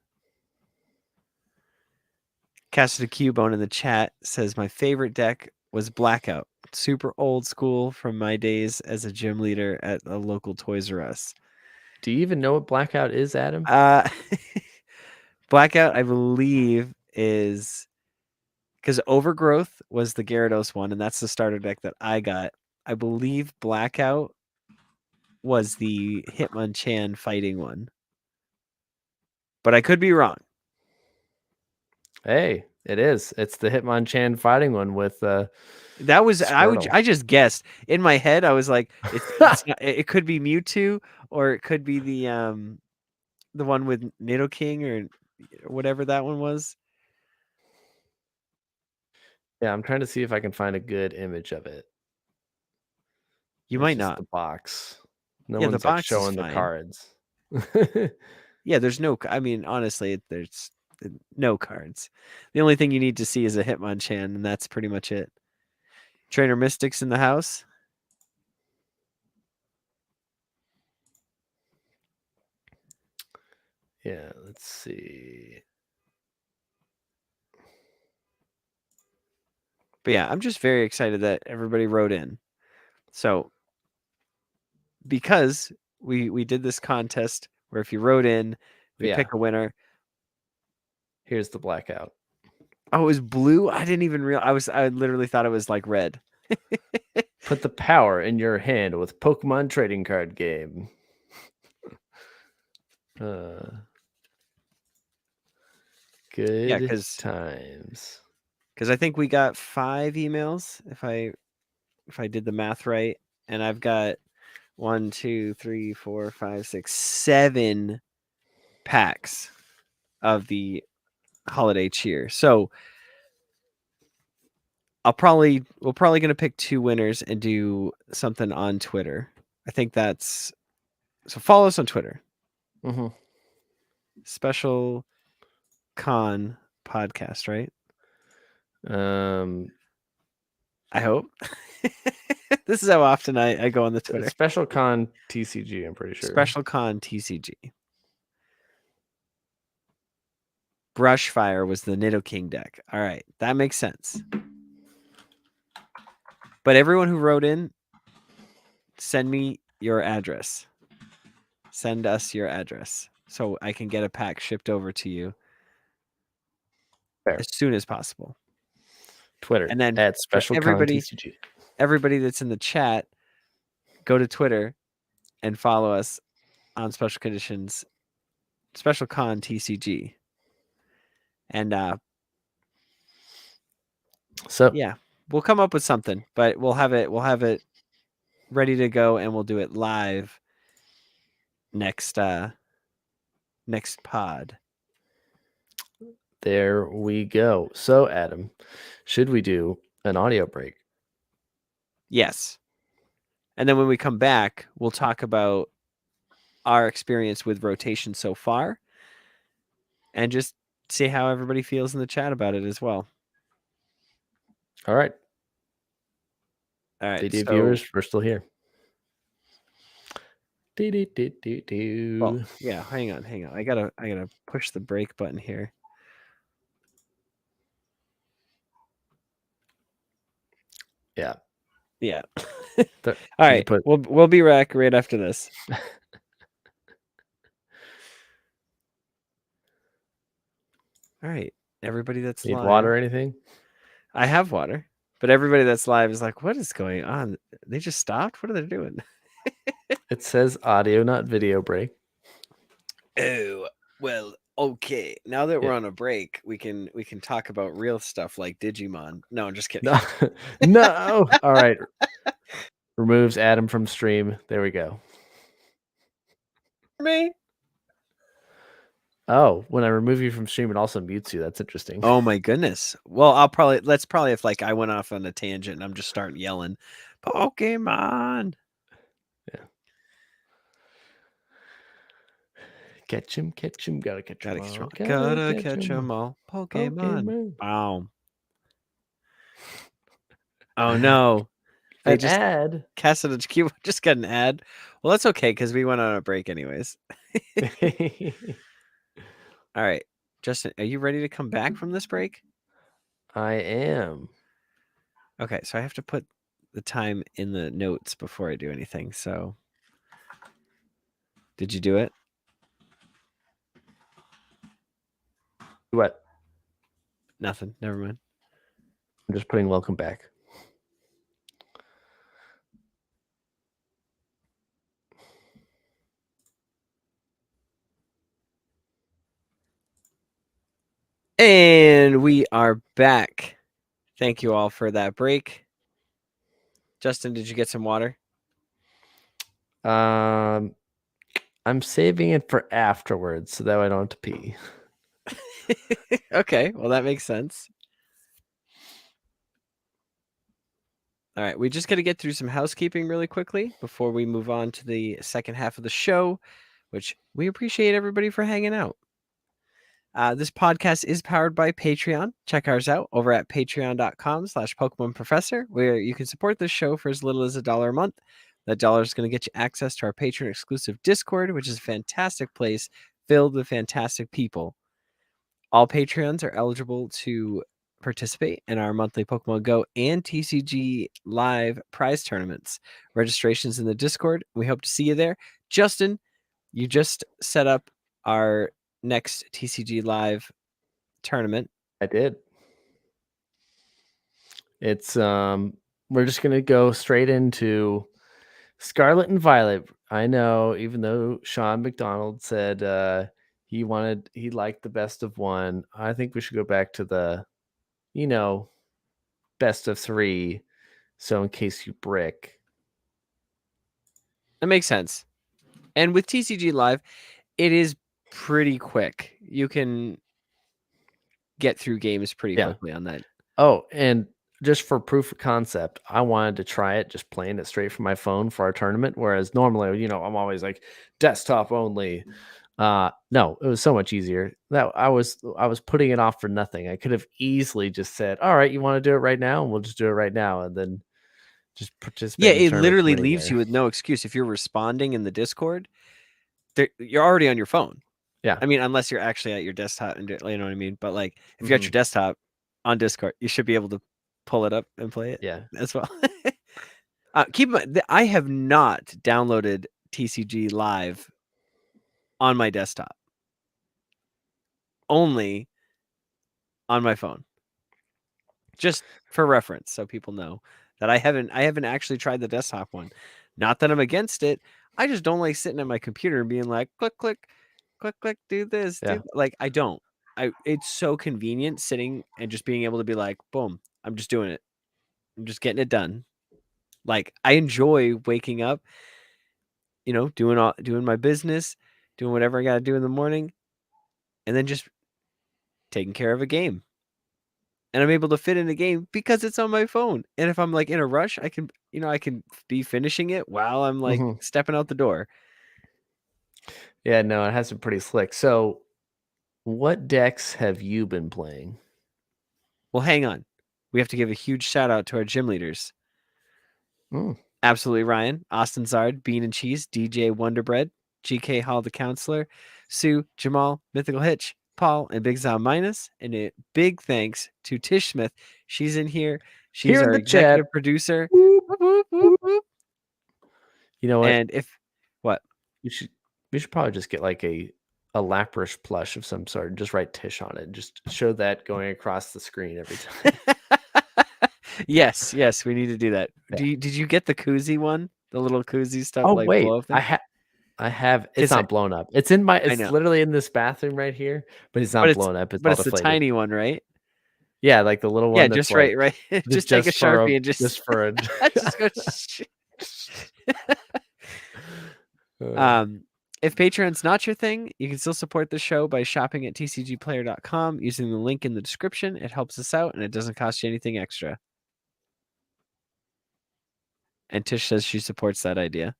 [SPEAKER 1] Casted Cubone in the chat says my favorite deck was Blackout. Super old school from my days as a gym leader at a local Toys R Us.
[SPEAKER 2] Do you even know what Blackout is, Adam?
[SPEAKER 1] Uh, Blackout, I believe, is because Overgrowth was the Gyarados one, and that's the starter deck that I got. I believe Blackout was the Hitmonchan fighting one, but I could be wrong.
[SPEAKER 2] Hey, it is. It's the Hitmonchan fighting one with
[SPEAKER 1] That was
[SPEAKER 2] Squirtle.
[SPEAKER 1] I just guessed in my head. I was like, it's not, it could be Mewtwo or it could be the one with Nidoking or whatever that one was.
[SPEAKER 2] Yeah, I'm trying to see if I can find a good image of it.
[SPEAKER 1] You
[SPEAKER 2] It's
[SPEAKER 1] might
[SPEAKER 2] just
[SPEAKER 1] not.
[SPEAKER 2] the box. No
[SPEAKER 1] Yeah, the
[SPEAKER 2] one's like
[SPEAKER 1] box is
[SPEAKER 2] showing the
[SPEAKER 1] fine.
[SPEAKER 2] cards.
[SPEAKER 1] Yeah, there's no. I mean, honestly, there's no cards. The only thing you need to see is a Hitmonchan, and that's pretty much it. Trainer Mystics in the house.
[SPEAKER 2] Yeah, let's see.
[SPEAKER 1] But yeah, I'm just very excited that everybody wrote in. So because we did this contest where if you wrote in, we
[SPEAKER 2] Yeah,
[SPEAKER 1] pick a winner.
[SPEAKER 2] here's the Blackout.
[SPEAKER 1] Oh, it was blue. I didn't even realize. I literally thought it was like red.
[SPEAKER 2] Put the power in your hand with Pokemon trading card game.
[SPEAKER 1] Yeah,
[SPEAKER 2] Good
[SPEAKER 1] because
[SPEAKER 2] times.
[SPEAKER 1] I think we got 5 emails if I did the math right, and I've got 1, 2, 3, 4, 5, 6, 7 packs of the holiday cheer. So we're probably gonna pick 2 winners and do something on Twitter. I think that's so. Follow us on Twitter.
[SPEAKER 2] Mm-hmm.
[SPEAKER 1] Special Con podcast, right?
[SPEAKER 2] Um,
[SPEAKER 1] I hope. This is how often I go on the Twitter.
[SPEAKER 2] Special Con TCG, I'm pretty sure.
[SPEAKER 1] Special Con TCG. Brushfire was the Nidoking deck. All right, that makes sense. But everyone who wrote in, send me your address. Send us your address so I can get a pack shipped over to you
[SPEAKER 2] Fair.
[SPEAKER 1] as soon as possible.
[SPEAKER 2] Twitter
[SPEAKER 1] And then
[SPEAKER 2] at
[SPEAKER 1] for
[SPEAKER 2] SpecialConTCG.
[SPEAKER 1] everybody that's in the chat, go to Twitter and follow us on Special Conditions, Special Con TCG. And
[SPEAKER 2] So
[SPEAKER 1] yeah, we'll come up with something, but we'll have it ready to go, and we'll do it live next pod.
[SPEAKER 2] there we go. So Adam, should we do an audio break?
[SPEAKER 1] Yes. And then when we come back, we'll talk about our experience with rotation so far and just see how everybody feels in the chat about it as well.
[SPEAKER 2] All right.
[SPEAKER 1] All right.
[SPEAKER 2] DD
[SPEAKER 1] So,
[SPEAKER 2] viewers, we're still here.
[SPEAKER 1] well, yeah, hang on. I gotta push the break button here.
[SPEAKER 2] Yeah.
[SPEAKER 1] Yeah. All right. We'll be back right after this. All right. Everybody that's
[SPEAKER 2] Need
[SPEAKER 1] live.
[SPEAKER 2] water or anything?
[SPEAKER 1] I have water, but everybody that's live is like, what is going on? They just stopped? What are they doing?
[SPEAKER 2] It says audio, not video break.
[SPEAKER 1] Oh, well, okay. Now that we're on a break, we can talk about real stuff like Digimon. No, I'm just kidding.
[SPEAKER 2] No. No. All right. Removes Adam from stream. There we go.
[SPEAKER 1] Me?
[SPEAKER 2] Oh, when I remove you from stream, it also mutes you. That's interesting.
[SPEAKER 1] Oh my goodness. Well, let's probably if like I went off on a tangent and I'm just starting yelling, Pokemon.
[SPEAKER 2] Yeah. Catch him, gotta catch him all.
[SPEAKER 1] Gotta catch them all. Pokemon. Wow. Oh no.
[SPEAKER 2] An ad.
[SPEAKER 1] Cassidy Q just got an ad. Well, that's okay because we went on a break anyways. All right. Justin, are you ready to come back from this break?
[SPEAKER 2] I am.
[SPEAKER 1] Okay, so I have to put the time in the notes before I do anything. So, did you do it?
[SPEAKER 2] What?
[SPEAKER 1] Nothing. Never mind.
[SPEAKER 2] I'm just putting welcome back.
[SPEAKER 1] And we are back. Thank you all for that break. Justin, did you get some water?
[SPEAKER 2] I'm saving it for afterwards so that way I don't have to pee.
[SPEAKER 1] Okay, well that makes sense. All right, we just got to get through some housekeeping really quickly before we move on to the second half of the show, which we appreciate everybody for hanging out. This podcast is powered by Patreon. Check ours out over at patreon.com/PokemonProfessor, where you can support this show for as little as $1 a month. That dollar is going to get you access to our Patreon exclusive Discord, which is a fantastic place filled with fantastic people. All Patreons are eligible to participate in our monthly Pokemon Go and TCG live prize tournaments. Registration's in the Discord. We hope to see you there. Justin, you just set up our next TCG live tournament.
[SPEAKER 2] I did. It's we're just gonna go straight into Scarlet and Violet. I know, even though Sean McDonald said he liked the best of one, I think we should go back to the, best of 3. So in case you brick.
[SPEAKER 1] That makes sense. And with TCG Live, it is pretty quick. You can get through games pretty quickly on that.
[SPEAKER 2] Oh, and just for proof of concept, I wanted to try it just playing it straight from my phone for our tournament. Whereas normally, I'm always like desktop only. No, it was so much easier. That I was putting it off for nothing. I could have easily just said, "All right, you want to do it right now, and we'll just do it right now," and then just participate.
[SPEAKER 1] Yeah,
[SPEAKER 2] in the
[SPEAKER 1] it
[SPEAKER 2] tournament
[SPEAKER 1] literally
[SPEAKER 2] from
[SPEAKER 1] leaves
[SPEAKER 2] anywhere.
[SPEAKER 1] you with no excuse. If you're responding in the Discord, you're already on your phone.
[SPEAKER 2] Yeah.
[SPEAKER 1] I mean, unless you're actually at your desktop and you know what I mean. But like, if you're at your desktop on Discord, you should be able to pull it up and play it.
[SPEAKER 2] Yeah.
[SPEAKER 1] As well. Keep in mind, I have not downloaded TCG Live on my desktop. Only on my phone. Just for reference, so people know that I haven't actually tried the desktop one. Not that I'm against it. I just don't like sitting at my computer and being like, click, click, click, click, do this,
[SPEAKER 2] Yeah.
[SPEAKER 1] like I don't. It's so convenient sitting and just being able to be like, boom, I'm just doing it. I'm just getting it done. Like I enjoy waking up, doing my business, doing whatever I got to do in the morning, and then just taking care of a game. And I'm able to fit in a game because it's on my phone. And if I'm like in a rush, I can be finishing it while I'm like
[SPEAKER 2] Mhm.
[SPEAKER 1] stepping out the door.
[SPEAKER 2] Yeah, no, it has been pretty slick. So, what decks have you been playing?
[SPEAKER 1] Well, hang on. We have to give a huge shout out to our gym leaders.
[SPEAKER 2] Mm.
[SPEAKER 1] Absolutely Ryan, Austin Zard, Bean and Cheese, DJ Wonderbread, GK Hall the Counselor, Sue, Jamal, Mythical Hitch, Paul, and Big Zal Minus. And a big thanks to Tish Smith. She's in here. She's
[SPEAKER 2] Here in
[SPEAKER 1] our
[SPEAKER 2] the chat.
[SPEAKER 1] executive producer.
[SPEAKER 2] Whoop,
[SPEAKER 1] Whoop, whoop, whoop,
[SPEAKER 2] whoop.
[SPEAKER 1] whoop.
[SPEAKER 2] You know what?
[SPEAKER 1] And if what?
[SPEAKER 2] We should probably just get like a Lapras plush of some sort and just write Tish on it and just show that going across the screen every time.
[SPEAKER 1] Yes, we need to do that.
[SPEAKER 2] Yeah.
[SPEAKER 1] Did you get the koozie one? The little koozie stuff,
[SPEAKER 2] Oh
[SPEAKER 1] like
[SPEAKER 2] wait,
[SPEAKER 1] blow up thing?
[SPEAKER 2] I have. It's
[SPEAKER 1] 'Cause
[SPEAKER 2] not blown up. It's
[SPEAKER 1] I
[SPEAKER 2] it's
[SPEAKER 1] know,
[SPEAKER 2] literally in this bathroom right here, but it's
[SPEAKER 1] but
[SPEAKER 2] not blown up. It's all
[SPEAKER 1] it's the
[SPEAKER 2] deflated.
[SPEAKER 1] tiny one, right?
[SPEAKER 2] Yeah, like the little
[SPEAKER 1] Yeah,
[SPEAKER 2] one that's
[SPEAKER 1] just
[SPEAKER 2] like
[SPEAKER 1] right. Just take a Sharpie and
[SPEAKER 2] just for a.
[SPEAKER 1] just go. If Patreon's not your thing, you can still support the show by shopping at tcgplayer.com using the link in the description. It helps us out and it doesn't cost you anything extra. And Tish says she supports that idea.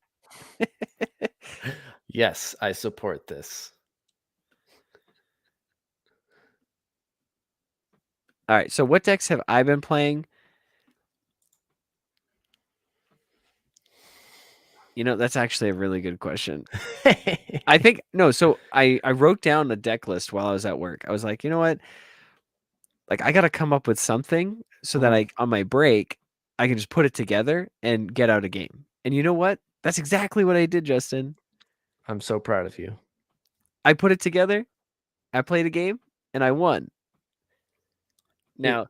[SPEAKER 2] Yes, I support this.
[SPEAKER 1] All right, so what decks have I been playing? That's actually a really good question. I think no. So I wrote down a deck list while I was at work. I was like, you know what? Like I got to come up with something so that I on my break I can just put it together and get out a game. And you know what? That's exactly what I did, Justin.
[SPEAKER 2] I'm so proud of you.
[SPEAKER 1] I put it together. I played a game and I won. Now,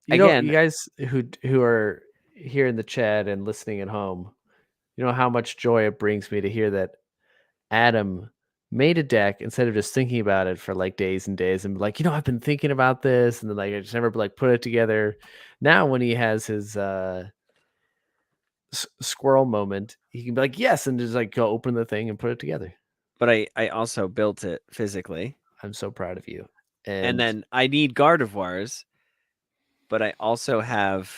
[SPEAKER 2] you
[SPEAKER 1] again,
[SPEAKER 2] guys who are here in the chat and listening at home, you know how much joy it brings me to hear that Adam made a deck instead of just thinking about it for like days and days and be like, I've been thinking about this, and then like I just never like put it together. Now when he has his squirrel moment, he can be like, yes, and just like go open the thing and put it together.
[SPEAKER 1] but I also built it physically.
[SPEAKER 2] I'm so proud of you.
[SPEAKER 1] And then I need Gardevoirs, but I also have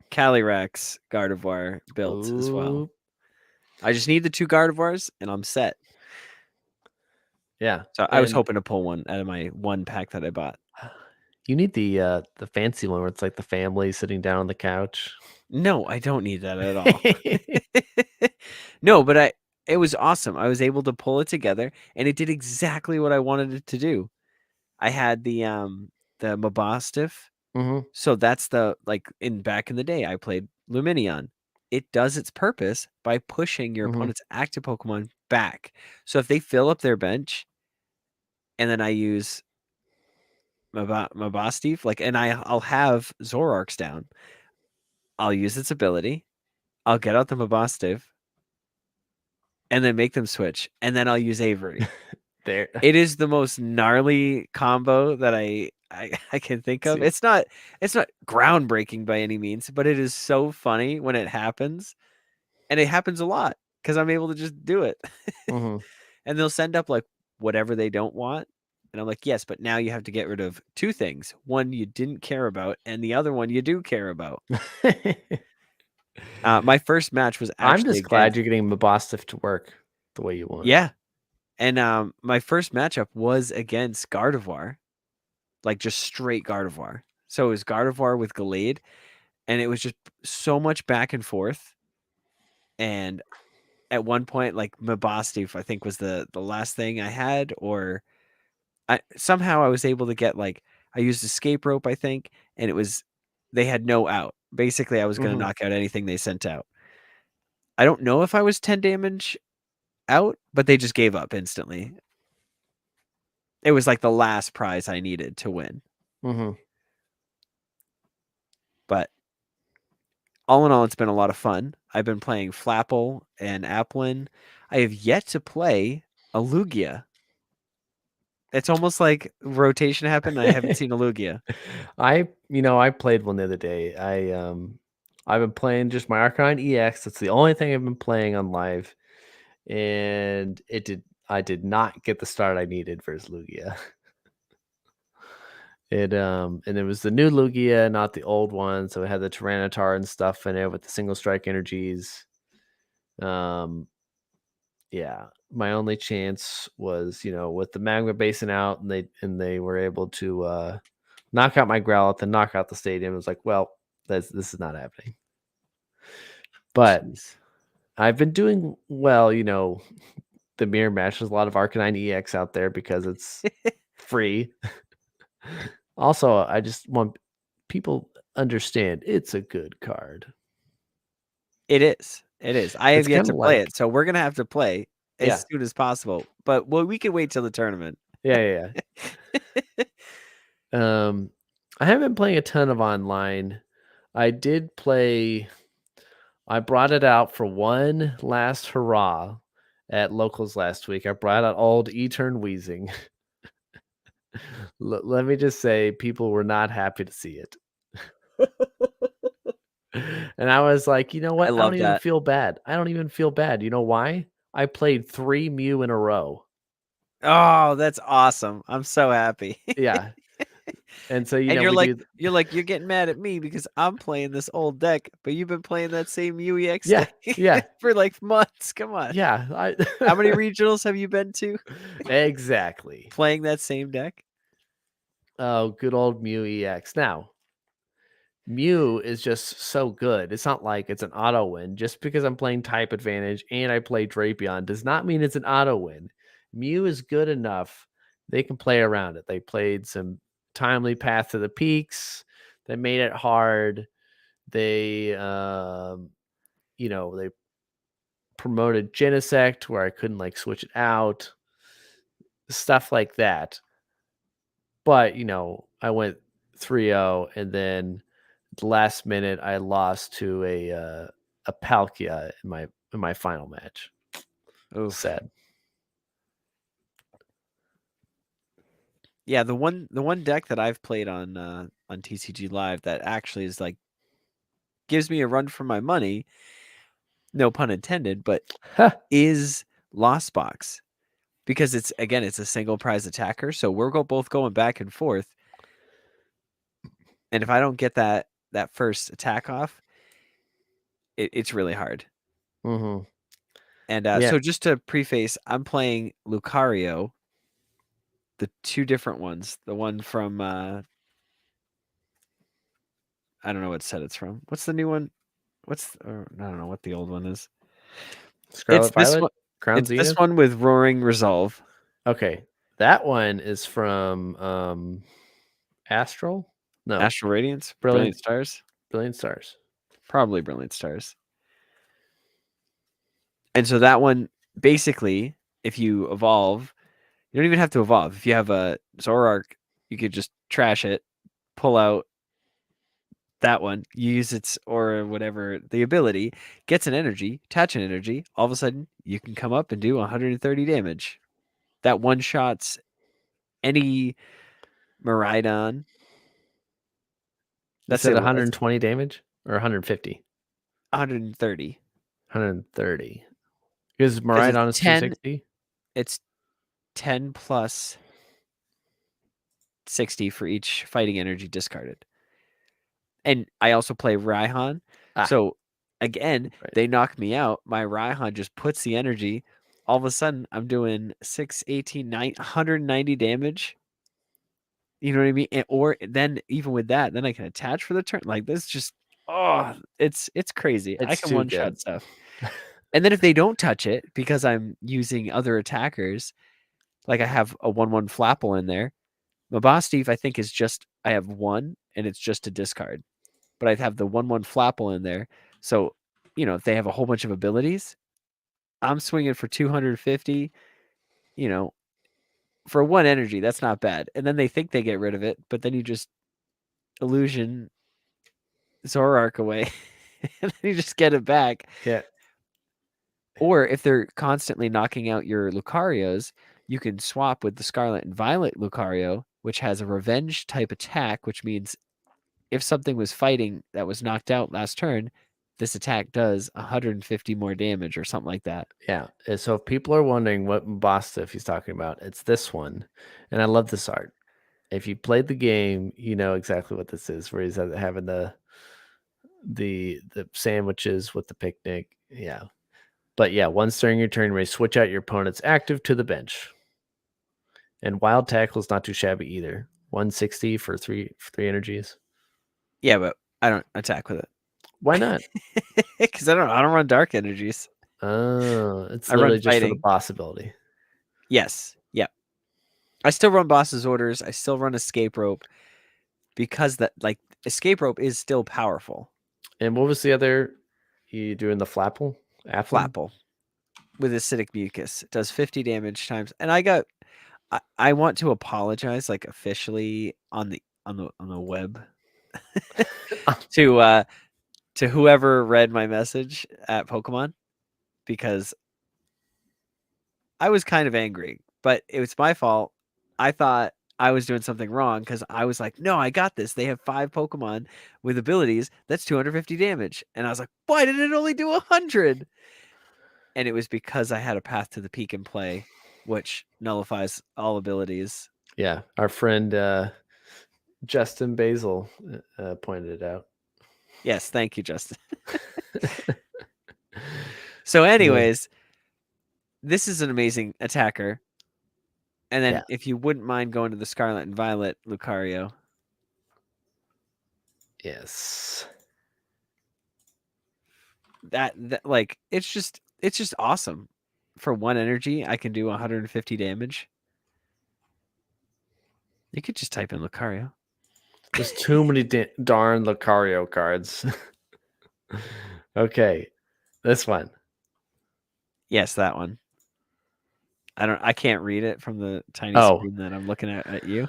[SPEAKER 1] Calyrex Gardevoir built as well. I just need the 2 Gardevoirs and I'm set.
[SPEAKER 2] Yeah.
[SPEAKER 1] So I was hoping to pull one out of my one pack that I bought.
[SPEAKER 2] You need the fancy one where it's like the family sitting down on the couch.
[SPEAKER 1] No, I don't need that at all. No, but it was awesome. I was able to pull it together and it did exactly what I wanted it to do. I had the Mabostiff. So that's back in the day I played Luminion. It does its purpose by pushing your opponent's active Pokemon back. So if they fill up their bench and then I use Mabostiff, and I'll have Zoroarks down. I'll use its ability. I'll get out the Mabostiff and then make them switch. And then I'll use Avery.
[SPEAKER 2] There.
[SPEAKER 1] It is the most gnarly combo that I can think of. It's not groundbreaking by any means, but it is so funny when it happens. And it happens a lot because I'm able to just do it. And they'll send up like whatever they don't want. And I'm like, yes, but now you have to get rid of 2 things. One you didn't care about, and the other one you do care about. My first match was actually
[SPEAKER 2] I'm just glad you're getting Mabostiff to work the way you want.
[SPEAKER 1] Yeah. And my first matchup was against Gardevoir. Like just straight Gardevoir. So it was Gardevoir with Gallade, and it was just so much back and forth. And at one point, like Mabostiff, I think was the last thing I had, or somehow I was able to get I used escape rope, I think, and they had no out. Basically, I was going to
[SPEAKER 2] Mhm.
[SPEAKER 1] knock out anything they sent out. I don't know if I was 10 damage out, but they just gave up instantly. It was like the last prize I needed to win.
[SPEAKER 2] Mhm.
[SPEAKER 1] But all in all, it's been a lot of fun. I've been playing Flapple and Applin. I have yet to play a Lugia. It's almost like rotation happened. And I haven't seen a Lugia.
[SPEAKER 2] I played one the other day. I've been playing just my Arcanine EX. That's the only thing I've been playing on live, and I did not get the start I needed versus Lugia. And it was the new Lugia, not the old one. So it had the Tyranitar and stuff in it with the single strike energies. Um, yeah, my only chance was, with the Magma Basin out, and they were able to knock out my Growlithe and knock out the stadium. It was like, well, this is not happening. But
[SPEAKER 1] Jeez.
[SPEAKER 2] I've been doing well, the mirror match. There's a lot of Arcanine EX out there because it's free. Also, I just want people understand it's a good card.
[SPEAKER 1] It is. It is. I
[SPEAKER 2] It's
[SPEAKER 1] have yet
[SPEAKER 2] kind
[SPEAKER 1] to
[SPEAKER 2] of
[SPEAKER 1] play
[SPEAKER 2] like,
[SPEAKER 1] it, so we're gonna have to play
[SPEAKER 2] yeah,
[SPEAKER 1] as soon as possible. But we can wait till the tournament.
[SPEAKER 2] yeah. I haven't been playing a ton of online. I did play. I brought it out for one last hurrah at locals last week. I brought out old E-Turn Wheezing. Let me just say, people were not happy to see it. And I was like, you know
[SPEAKER 1] I
[SPEAKER 2] what? I don't
[SPEAKER 1] love
[SPEAKER 2] even
[SPEAKER 1] that.
[SPEAKER 2] feel bad. I don't even feel bad. You know why? I played 3 Mew in a row.
[SPEAKER 1] Oh, that's awesome. I'm so happy.
[SPEAKER 2] Yeah. And so,
[SPEAKER 1] And
[SPEAKER 2] we do.
[SPEAKER 1] you're getting mad at me because I'm playing this old deck, but you've been playing that same UEX
[SPEAKER 2] Yeah.
[SPEAKER 1] deck
[SPEAKER 2] Yeah.
[SPEAKER 1] for like months. Come on.
[SPEAKER 2] Yeah.
[SPEAKER 1] How many regionals have you been to
[SPEAKER 2] Exactly.
[SPEAKER 1] playing that same deck?
[SPEAKER 2] Oh, good old Mew EX. Now, Mew is just so good. It's not like it's an auto win. Just because I'm playing type advantage and I play Drapion does not mean it's an auto win. Mew is good enough. They can play around it. They played some timely path to the peaks. They made it hard. They, they promoted Genesect where I couldn't like switch it out. Stuff like that. But, I went 3-0 and then the last minute I lost to a Palkia in my final match.
[SPEAKER 1] Oof.
[SPEAKER 2] Sad.
[SPEAKER 1] Yeah, the one deck that I've played on TCG Live that actually is like gives me a run for my money, no pun intended, but is Lost Box. Because it's a single prize attacker, so we're both going back and forth. And if I don't get that first attack off, it's really hard.
[SPEAKER 2] Mm-hmm.
[SPEAKER 1] And
[SPEAKER 2] Yeah.
[SPEAKER 1] so just to preface, I'm playing Lucario, the two different ones. The one from I don't know what set it's from. What's the new one? I don't know what the old one is. It's
[SPEAKER 2] Scarlet
[SPEAKER 1] this
[SPEAKER 2] Violet,
[SPEAKER 1] one.
[SPEAKER 2] Crown
[SPEAKER 1] It's this
[SPEAKER 2] Zenith.
[SPEAKER 1] one with Roaring Resolve.
[SPEAKER 2] Okay. That one is from Astral? No.
[SPEAKER 1] Astral Radiance,
[SPEAKER 2] Brilliant
[SPEAKER 1] Brilliant Stars,
[SPEAKER 2] Brilliant Stars.
[SPEAKER 1] probably Brilliant Stars. And so that one, basically, if you evolve, you don't even have to evolve. If you have a Zoroark, you could just trash it, pull out that one, you use its or whatever the ability, gets an energy, attach an energy. All of a sudden, you can come up and do 130 damage. That one shots any Miraidon.
[SPEAKER 2] You
[SPEAKER 1] That's
[SPEAKER 2] said
[SPEAKER 1] it. It's
[SPEAKER 2] 120 damage or 150?
[SPEAKER 1] 130
[SPEAKER 2] 130. Because
[SPEAKER 1] because it's
[SPEAKER 2] Miraidon is
[SPEAKER 1] 10.
[SPEAKER 2] 260.
[SPEAKER 1] It's 10 plus 60 for each fighting energy discarded. And I also play Raihan.
[SPEAKER 2] Ah,
[SPEAKER 1] So again,
[SPEAKER 2] right.
[SPEAKER 1] they knock me out. My Raihan just puts the energy. All of a sudden, I'm doing 6, 18, 9, 190 damage. You know what I mean? Or then even with that, then I can attach for the turn. Like this just it's crazy. I
[SPEAKER 2] It's
[SPEAKER 1] can
[SPEAKER 2] too
[SPEAKER 1] one shot
[SPEAKER 2] good.
[SPEAKER 1] stuff. And then if they don't touch it because I'm using other attackers, like I have a 1/1 Flapple in there. My boss Steve, I think, is just I have one and it's just a discard. but I'd have the 1/1 Flapple in there. So, if they have a whole bunch of abilities, I'm swinging for 250, you know, for 1 energy. That's not bad. And then they think they get rid of it, but then you just illusion Zoroark away, and then you just get it back.
[SPEAKER 2] Yeah.
[SPEAKER 1] Or if they're constantly knocking out your Lucarios, you can swap with the Scarlet and Violet Lucario, which has a revenge type attack, which means if something was fighting that was knocked out last turn, this attack does 150 more damage or something like that.
[SPEAKER 2] Yeah. So if people are wondering what boss stuff he's talking about, it's this one. And I love this art. If you played the game, you know exactly what this is, where he's having the sandwiches with the picnic. Yeah. But yeah, once during your turn, you may switch out your opponent's active to the bench. And Wild Tackle is not too shabby either. 160 for three energies.
[SPEAKER 1] Yeah, but I don't attack with it.
[SPEAKER 2] Why not?
[SPEAKER 1] Because I don't run dark energies.
[SPEAKER 2] Oh, it's
[SPEAKER 1] I run
[SPEAKER 2] literally just for the
[SPEAKER 1] fighting.
[SPEAKER 2] boss ability.
[SPEAKER 1] Yes. Yep. I still run boss's orders. I still run escape rope because escape rope is still powerful.
[SPEAKER 2] And what was the other? You doing the Flapple?
[SPEAKER 1] Flapple with acidic mucus. It does 50 damage times. And I want to apologize, like, officially on the web to whoever read my message at Pokemon, because I was kind of angry, but it was my fault. I thought I was doing something wrong because I was like, no, I got this. They have 5 Pokemon with abilities. That's 250 damage. And I was like, why did it only do 100? And it was because I had a path to the peak and play, which nullifies all abilities.
[SPEAKER 2] Yeah, our friend Justin Basil pointed it out.
[SPEAKER 1] Yes, thank you, Justin. So anyways, this is an amazing attacker. And then if you wouldn't mind going to the Scarlet and Violet Lucario.
[SPEAKER 2] Yes.
[SPEAKER 1] That like, it's just awesome. For 1 energy, I can do 150 damage. You could just type in Lucario.
[SPEAKER 2] There's too many darn Lucario cards. Okay, this one.
[SPEAKER 1] Yes, that one. I can't read it from the tiny screen that I'm looking at you.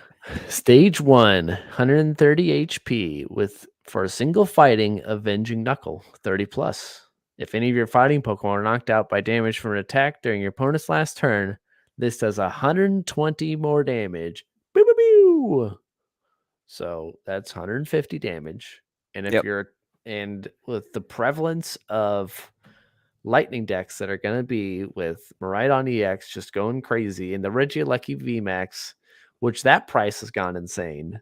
[SPEAKER 2] Stage 1, 130 HP for a single fighting Avenging Knuckle, 30 plus. If any of your fighting Pokemon are knocked out by damage from an attack during your opponent's last turn, this does 120 more damage. Boo, boo, boo. So that's 150 damage. And if and with the prevalence of lightning decks that are going to be with Miraidon EX just going crazy, and the Regieleki VMAX, which that price has gone insane.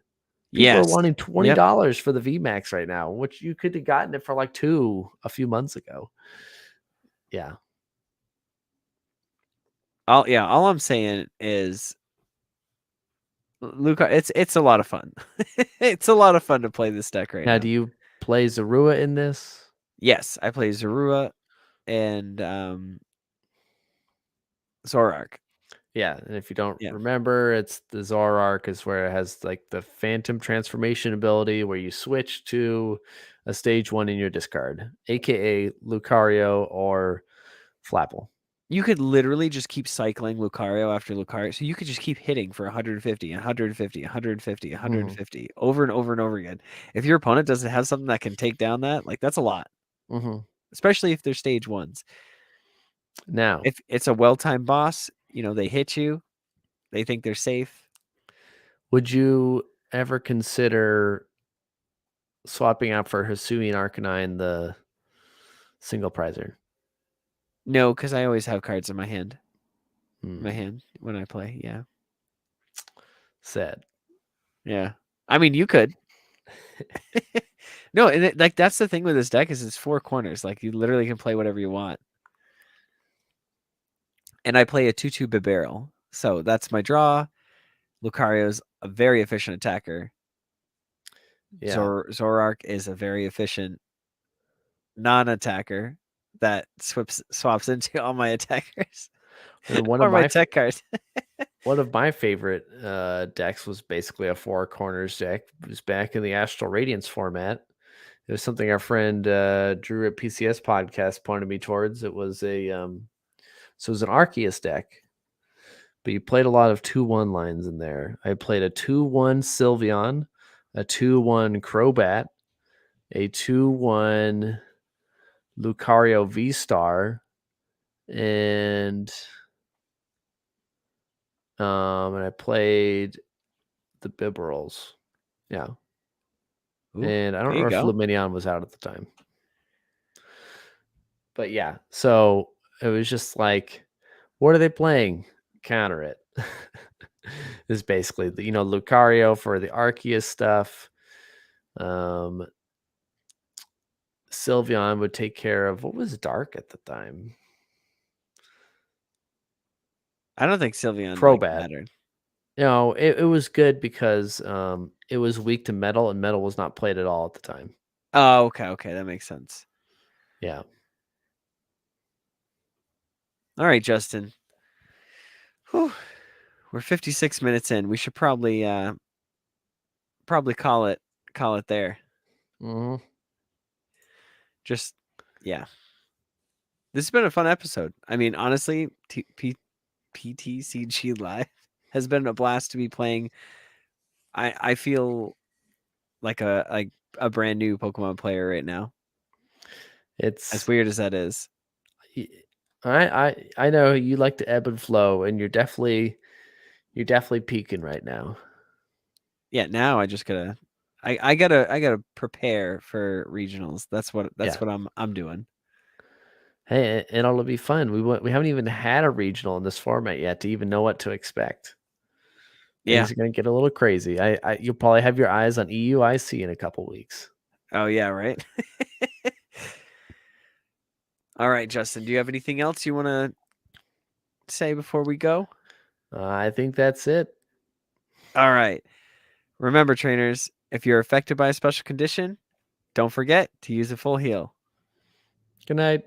[SPEAKER 2] People are wanting $20 for the VMAX right now, which you could have gotten it for like $2 a few months ago. Yeah.
[SPEAKER 1] All I'm saying is, Luca, it's a lot of fun. It's a lot of fun to play this deck right now.
[SPEAKER 2] Now, do you play Zorua in this?
[SPEAKER 1] Yes, I play Zorua and Zoroark.
[SPEAKER 2] Yeah, and if you don't remember, it's the Zoroark is where it has like the Phantom Transformation ability where you switch to a stage 1 in your discard, aka Lucario or Flapple.
[SPEAKER 1] You could literally just keep cycling Lucario after Lucario. So you could just keep hitting for 150, 150, 150, 150 over and over and over again. If your opponent doesn't have something that can take down that, like, that's a lot. Especially if they're stage 1s.
[SPEAKER 2] Now,
[SPEAKER 1] if it's a well-timed boss, they hit you, they think they're safe.
[SPEAKER 2] Would you ever consider swapping out for Hisuian Arcanine the single prizer?
[SPEAKER 1] No, because I always have cards in my hand. When I play, yeah.
[SPEAKER 2] Sad.
[SPEAKER 1] Yeah. I mean, you could. No, and that's the thing with this deck is it's 4 corners. Like, you literally can play whatever you want. And I play a 2/2 Bibarel. So that's my draw. Lucario's a very efficient attacker. Yeah. Zoroark is a very efficient non-attacker that swaps into all my attackers.
[SPEAKER 2] And
[SPEAKER 1] one of my tech cards.
[SPEAKER 2] One of my favorite decks was basically a 4 corners deck. It was back in the Astral Radiance format. It was something our friend Drew at PCS Podcast pointed me towards. It was so it was an Arceus deck, but you played a lot of 2/1 lines in there. I played a 2/1 Sylveon, a 2/1 Crobat, a 2/1 Lucario V Star, and I played the Bibarels. Yeah.
[SPEAKER 1] Ooh,
[SPEAKER 2] And I don't
[SPEAKER 1] there you
[SPEAKER 2] remember if
[SPEAKER 1] go.
[SPEAKER 2] Luminion was out at the time. But yeah, so it was just like, what are they playing? Counter it. Is basically the, Lucario for the Arceus stuff. Sylveon would take care of what was dark at the time.
[SPEAKER 1] I don't think Sylveon
[SPEAKER 2] Crobat.
[SPEAKER 1] mattered.
[SPEAKER 2] It was good because it was weak to metal, and metal was not played at all at the time.
[SPEAKER 1] Oh, okay, that makes sense.
[SPEAKER 2] Yeah.
[SPEAKER 1] All right, Justin. Whew. We're 56 minutes in. We should probably call it there.
[SPEAKER 2] Mm-hmm.
[SPEAKER 1] Just yeah. This has been a fun episode. I mean, honestly, PTCG Live has been a blast to be playing. I feel like a brand new Pokemon player right now.
[SPEAKER 2] It's
[SPEAKER 1] as weird as that is.
[SPEAKER 2] I know you like to ebb and flow, and you're definitely peaking right now.
[SPEAKER 1] Yeah, now I just gotta I gotta prepare for regionals. That's what I'm doing.
[SPEAKER 2] Hey, and it'll be fun. We haven't even had a regional in this format yet to even know what to expect.
[SPEAKER 1] Yeah.
[SPEAKER 2] Things are gonna get a little crazy. You'll probably have your eyes on EUIC in a couple weeks.
[SPEAKER 1] Oh yeah, right. All right, Justin. Do you have anything else you want to say before we go?
[SPEAKER 2] I think that's it.
[SPEAKER 1] All right. Remember, trainers, if you're affected by a special condition, don't forget to use a full heal.
[SPEAKER 2] Good night.